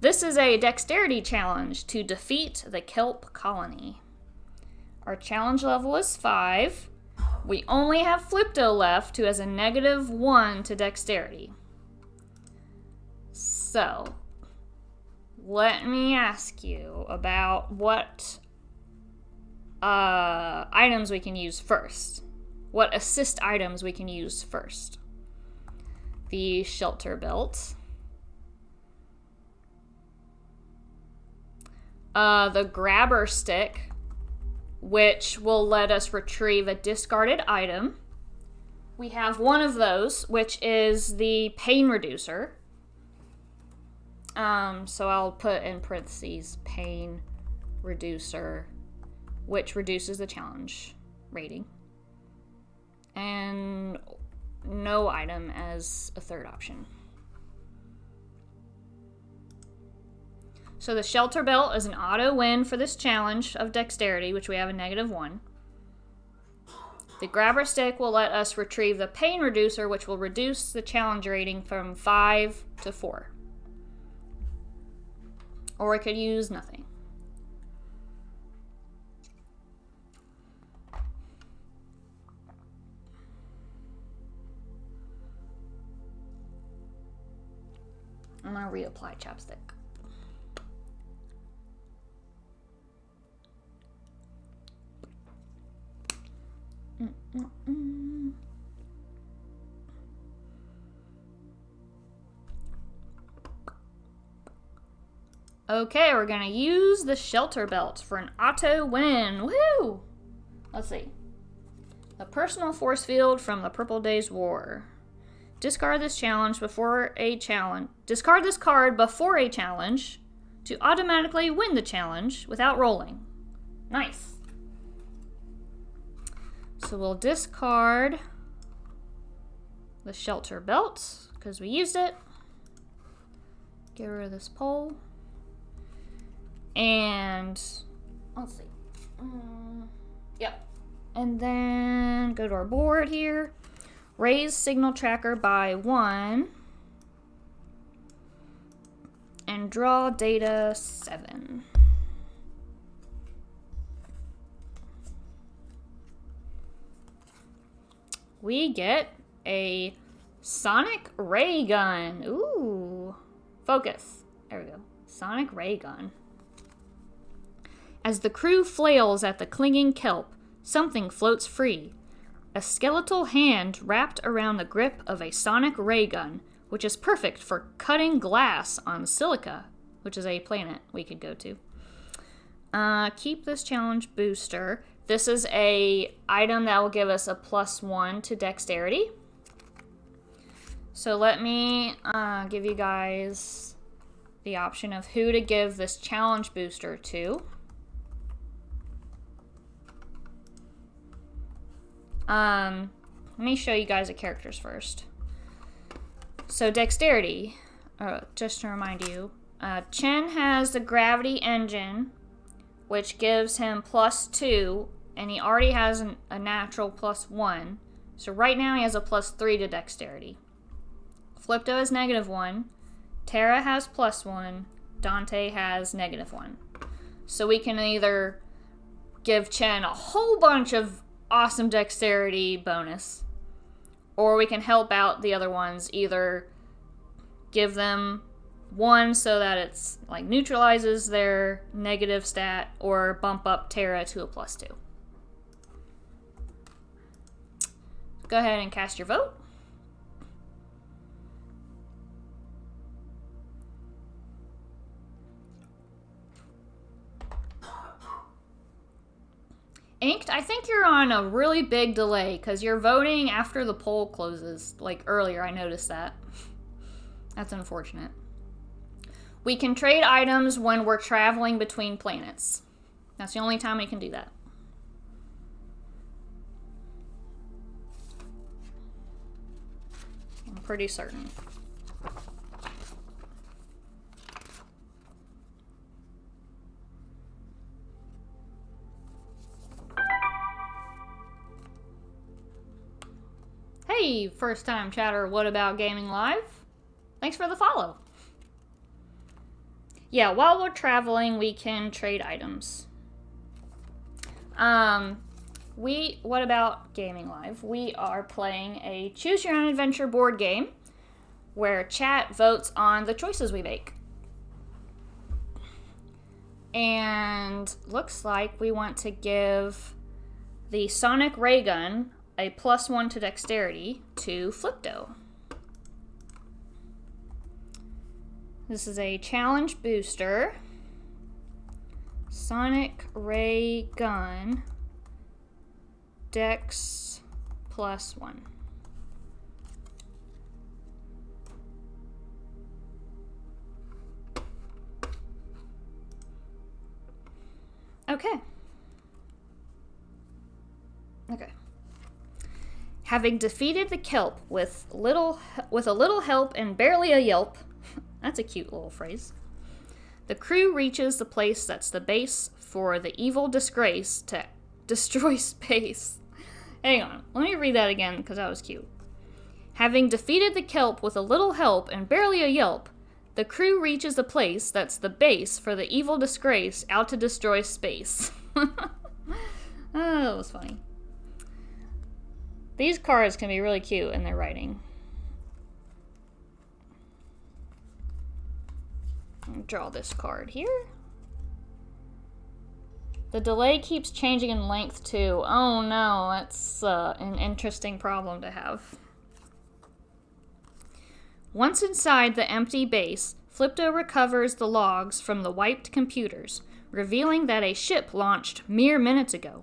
Speaker 1: This is a dexterity challenge to defeat the kelp colony. Our challenge level is 5. We only have Flipto left, who has a -1 to dexterity. So, let me ask you about what items we can use first. What assist items we can use first. The shelter belt. The grabber stick, which will let us retrieve a discarded item. We have one of those, which is the pain reducer. So I'll put in parentheses pain reducer, which reduces the challenge rating. And no item as a third option. So the shelter belt is an auto win for this challenge of dexterity, which we have a -1. The grabber stick will let us retrieve the pain reducer, which will reduce the challenge rating from 5 to 4. Or we could use nothing. I'm going to reapply chapstick. Okay, we're gonna use the shelter belt for an auto win. Woo! Let's see. A personal force field from the Purple Days War. Discard this challenge before a challenge. Discard this card before a challenge to automatically win the challenge without rolling. Nice. So we'll discard the shelter belt because we used it. Get rid of this pole. And let's see. Yep. And then go to our board here. Raise signal tracker by 1. And draw data 7. We get a sonic ray gun. Ooh. Focus. There we go. Sonic ray gun. As the crew flails at the clinging kelp, something floats free. A skeletal hand wrapped around the grip of a sonic ray gun, which is perfect for cutting glass on Silica, which is a planet we could go to. Keep this challenge booster. This is a item that will give us a +1 to dexterity. So let me give you guys the option of who to give this challenge booster to. Let me show you guys the characters first. So dexterity, just to remind you, Chen has the gravity engine, which gives him +2, and he already has a natural +1. So right now he has a +3 to dexterity. Flipto has -1, Tara has +1, Dante has -1. So we can either give Chen a whole bunch of awesome dexterity bonus, or we can help out the other ones, either give them 1 so that it's like neutralizes their negative stat, or bump up Tara to a +2. Go ahead and cast your vote. Inked, I think you're on a really big delay because you're voting after the poll closes. Like earlier, I noticed that. That's unfortunate. We can trade items when we're traveling between planets. That's the only time we can do that. I'm pretty certain.
Speaker 2: first time chatter, what about gaming live? Thanks for the follow. Yeah, while we're traveling, we can trade items. What about gaming live? We are playing a choose your own adventure board game where chat votes on the choices we make. And looks like we want to give the sonic ray gun a +1 to dexterity to Flipto. This is a challenge booster. Sonic ray gun, dex +1. Okay. Having defeated the kelp with a little help and barely a yelp, that's a cute little phrase, the crew reaches the place that's the base for the evil disgrace to destroy space. Hang on, let me read that again because that was cute. Having defeated the kelp with a little help and barely a yelp, the crew reaches the place that's the base for the evil disgrace out to destroy space. Oh, that was funny. These cards can be really cute in their writing. I'll draw this card here. The delay keeps changing in length too. Oh no, that's an interesting problem to have. Once inside the empty base, Flipto recovers the logs from the wiped computers, revealing that a ship launched mere minutes ago.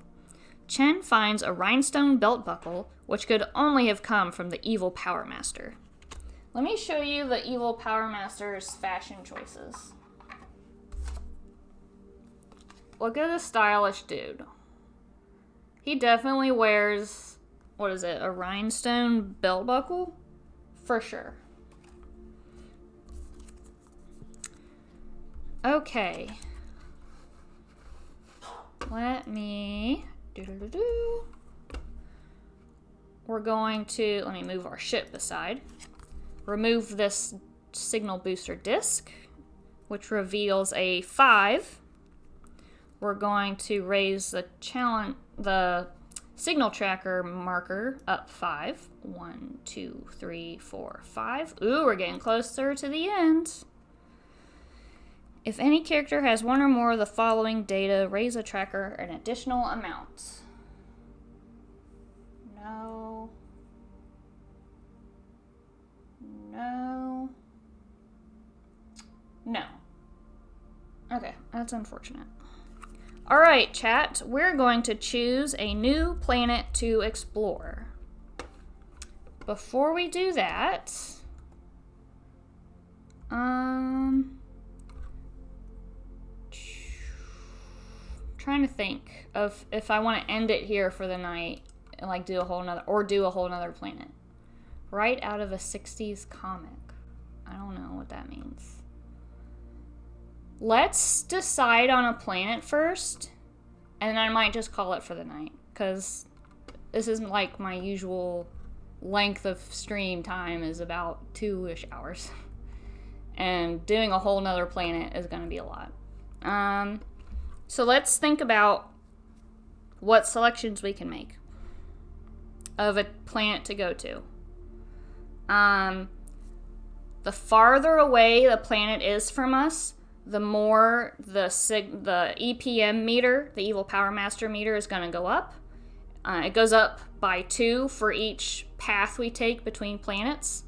Speaker 2: Chen finds a rhinestone belt buckle, which could only have come from the evil Power Master. Let me show you the evil Power Master's fashion choices. Look at this stylish dude. He definitely wears, what is it, a rhinestone belt buckle? For sure. Okay. Let me We're going to, let me move our ship aside. Remove this signal booster disc, which reveals a 5. We're going to raise the signal tracker marker up 5. 1, 2, 3, 4, 5. Ooh, we're getting closer to the end. If any character has one or more of the following data, raise a tracker an additional amount. No. No. No. Okay, that's unfortunate. Alright, chat, we're going to choose a new planet to explore. Before we do that, trying to think of if I want to end it here for the night and like do a whole nother planet. Right out of a 60s comic. I don't know what that means. Let's decide on a planet first, and I might just call it for the night, because this isn't like my usual length of stream time is about 2-ish hours. And doing a whole nother planet is going to be a lot. So let's think about what selections we can make of a planet to go to. The farther away the planet is from us, the more the EPM meter, the Evil Power Master meter, is going to go up. It goes up by 2 for each path we take between planets.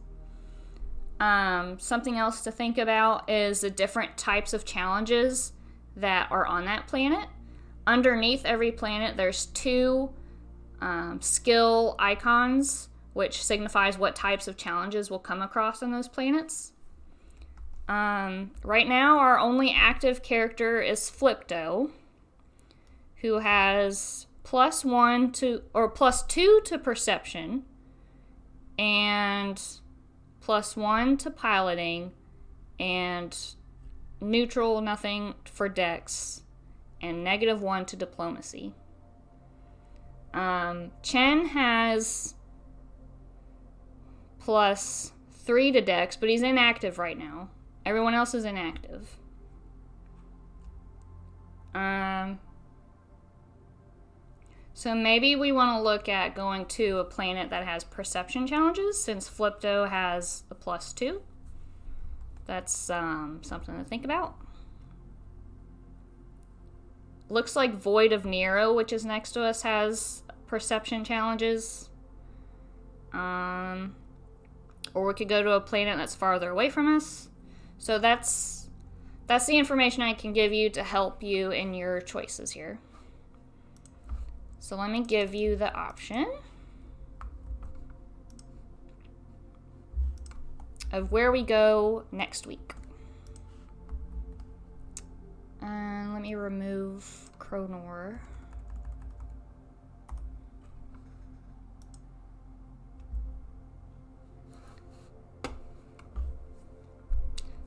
Speaker 2: Something else to think about is the different types of challenges that are on that planet. Underneath every planet, there's 2 skill icons, which signifies what types of challenges we'll come across on those planets. Right now, our only active character is Flipto, who has +2 to perception, and +1 to piloting, and neutral, nothing for dex, and -1 to diplomacy. Chen has
Speaker 1: plus 3 to Dex, but he's inactive right now. Everyone else is inactive. So maybe we want to look at going to a planet that has perception challenges, since Flipto has a +2. That's something to think about. Looks like Void of Nero, which is next to us, has perception challenges. Or we could go to a planet that's farther away from us. So that's the information I can give you to help you in your choices here. So let me give you the option of where we go next week. And let me remove Cronor.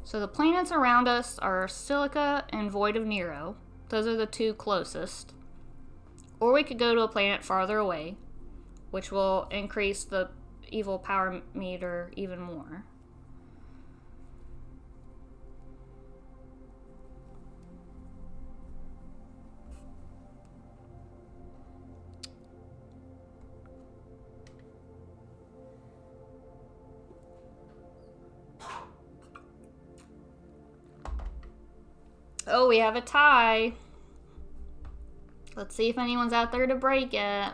Speaker 1: So the planets around us are Silica and Void of Nero. Those are the 2 closest. Or we could go to a planet farther away, which will increase the evil power meter even more. Oh, we have a tie. Let's see if anyone's out there to break it.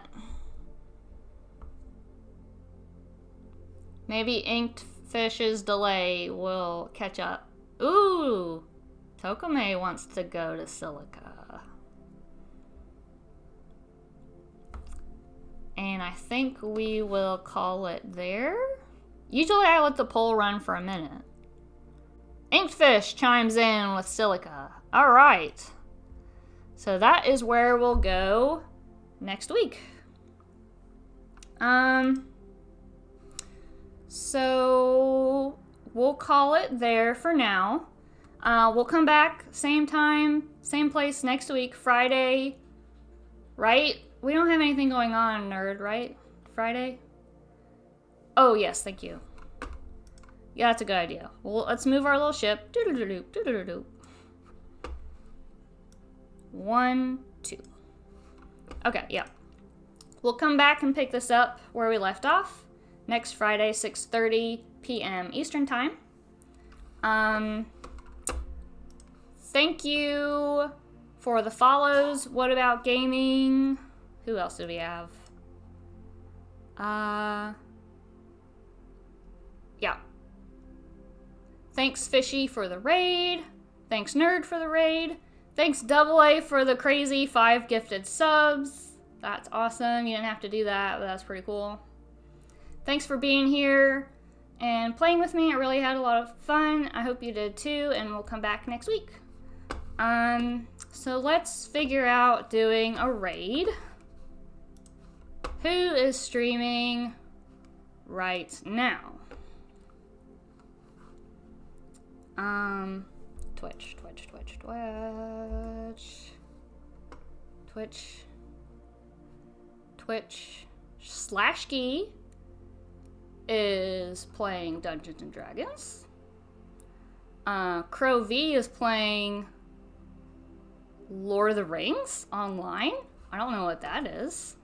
Speaker 1: Maybe Inked Fish's delay will catch up. Ooh! Tokome wants to go to Silica. And I think we will call it there. Usually I let the poll run for a minute. Inked Fish chimes in with Silica. Alright. So that is where we'll go next week. So we'll call it there for now. We'll come back same time, same place next week, Friday, right? We don't have anything going on, nerd, right? Friday? Oh, yes, thank you. Yeah, that's a good idea. Well, let's move our little ship. Doo-doo-doo-doo, doo-doo-doo-doo. 1, 2. Okay, yeah. We'll come back and pick this up where we left off next Friday, 6:30 p.m. Eastern Time. Thank you for the follows. What About Gaming? Who else do we have? Yeah. Thanks, Fishy, for the raid. Thanks, Nerd, for the raid. Thanks, Double A, for the crazy 5 gifted subs. That's awesome. You didn't have to do that, but that's pretty cool. Thanks for being here and playing with me. I really had a lot of fun. I hope you did too, and we'll come back next week. So let's figure out doing a raid. Who is streaming right now? Twitch. Slashkey is playing Dungeons and Dragons. Crow V is playing Lord of the Rings online. I don't know what that is.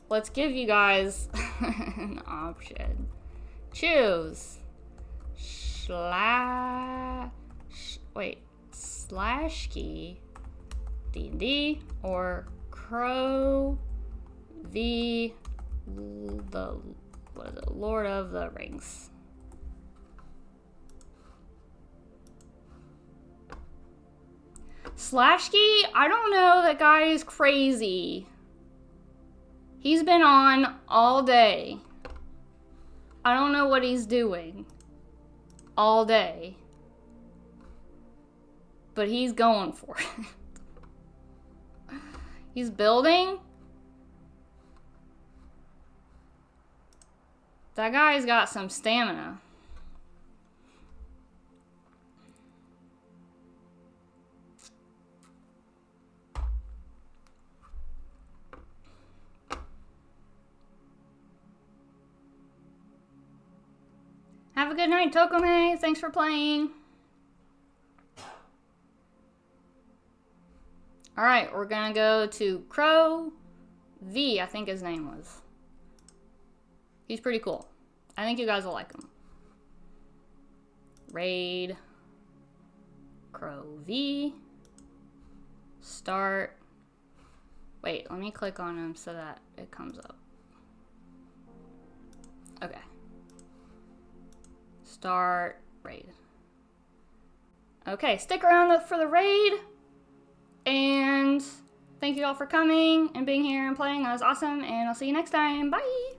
Speaker 1: Let's give you guys an option. Choose Slashkey D&D or Crow the Lord of the Rings. Slashkey, I don't know, that guy is crazy. He's been on all day. I don't know what he's doing all day. But he's going for it. He's building. That guy's got some stamina. Have a good night, Tokome. Thanks for playing. Alright, we're gonna go to Crow V, I think his name was. He's pretty cool. I think you guys will like him. Raid. Crow V. Start. Wait, let me click on him so that it comes up. Okay. Start raid. Okay, stick around for the raid. And thank you all for coming and being here and playing. That was awesome. And I'll see you next time. Bye.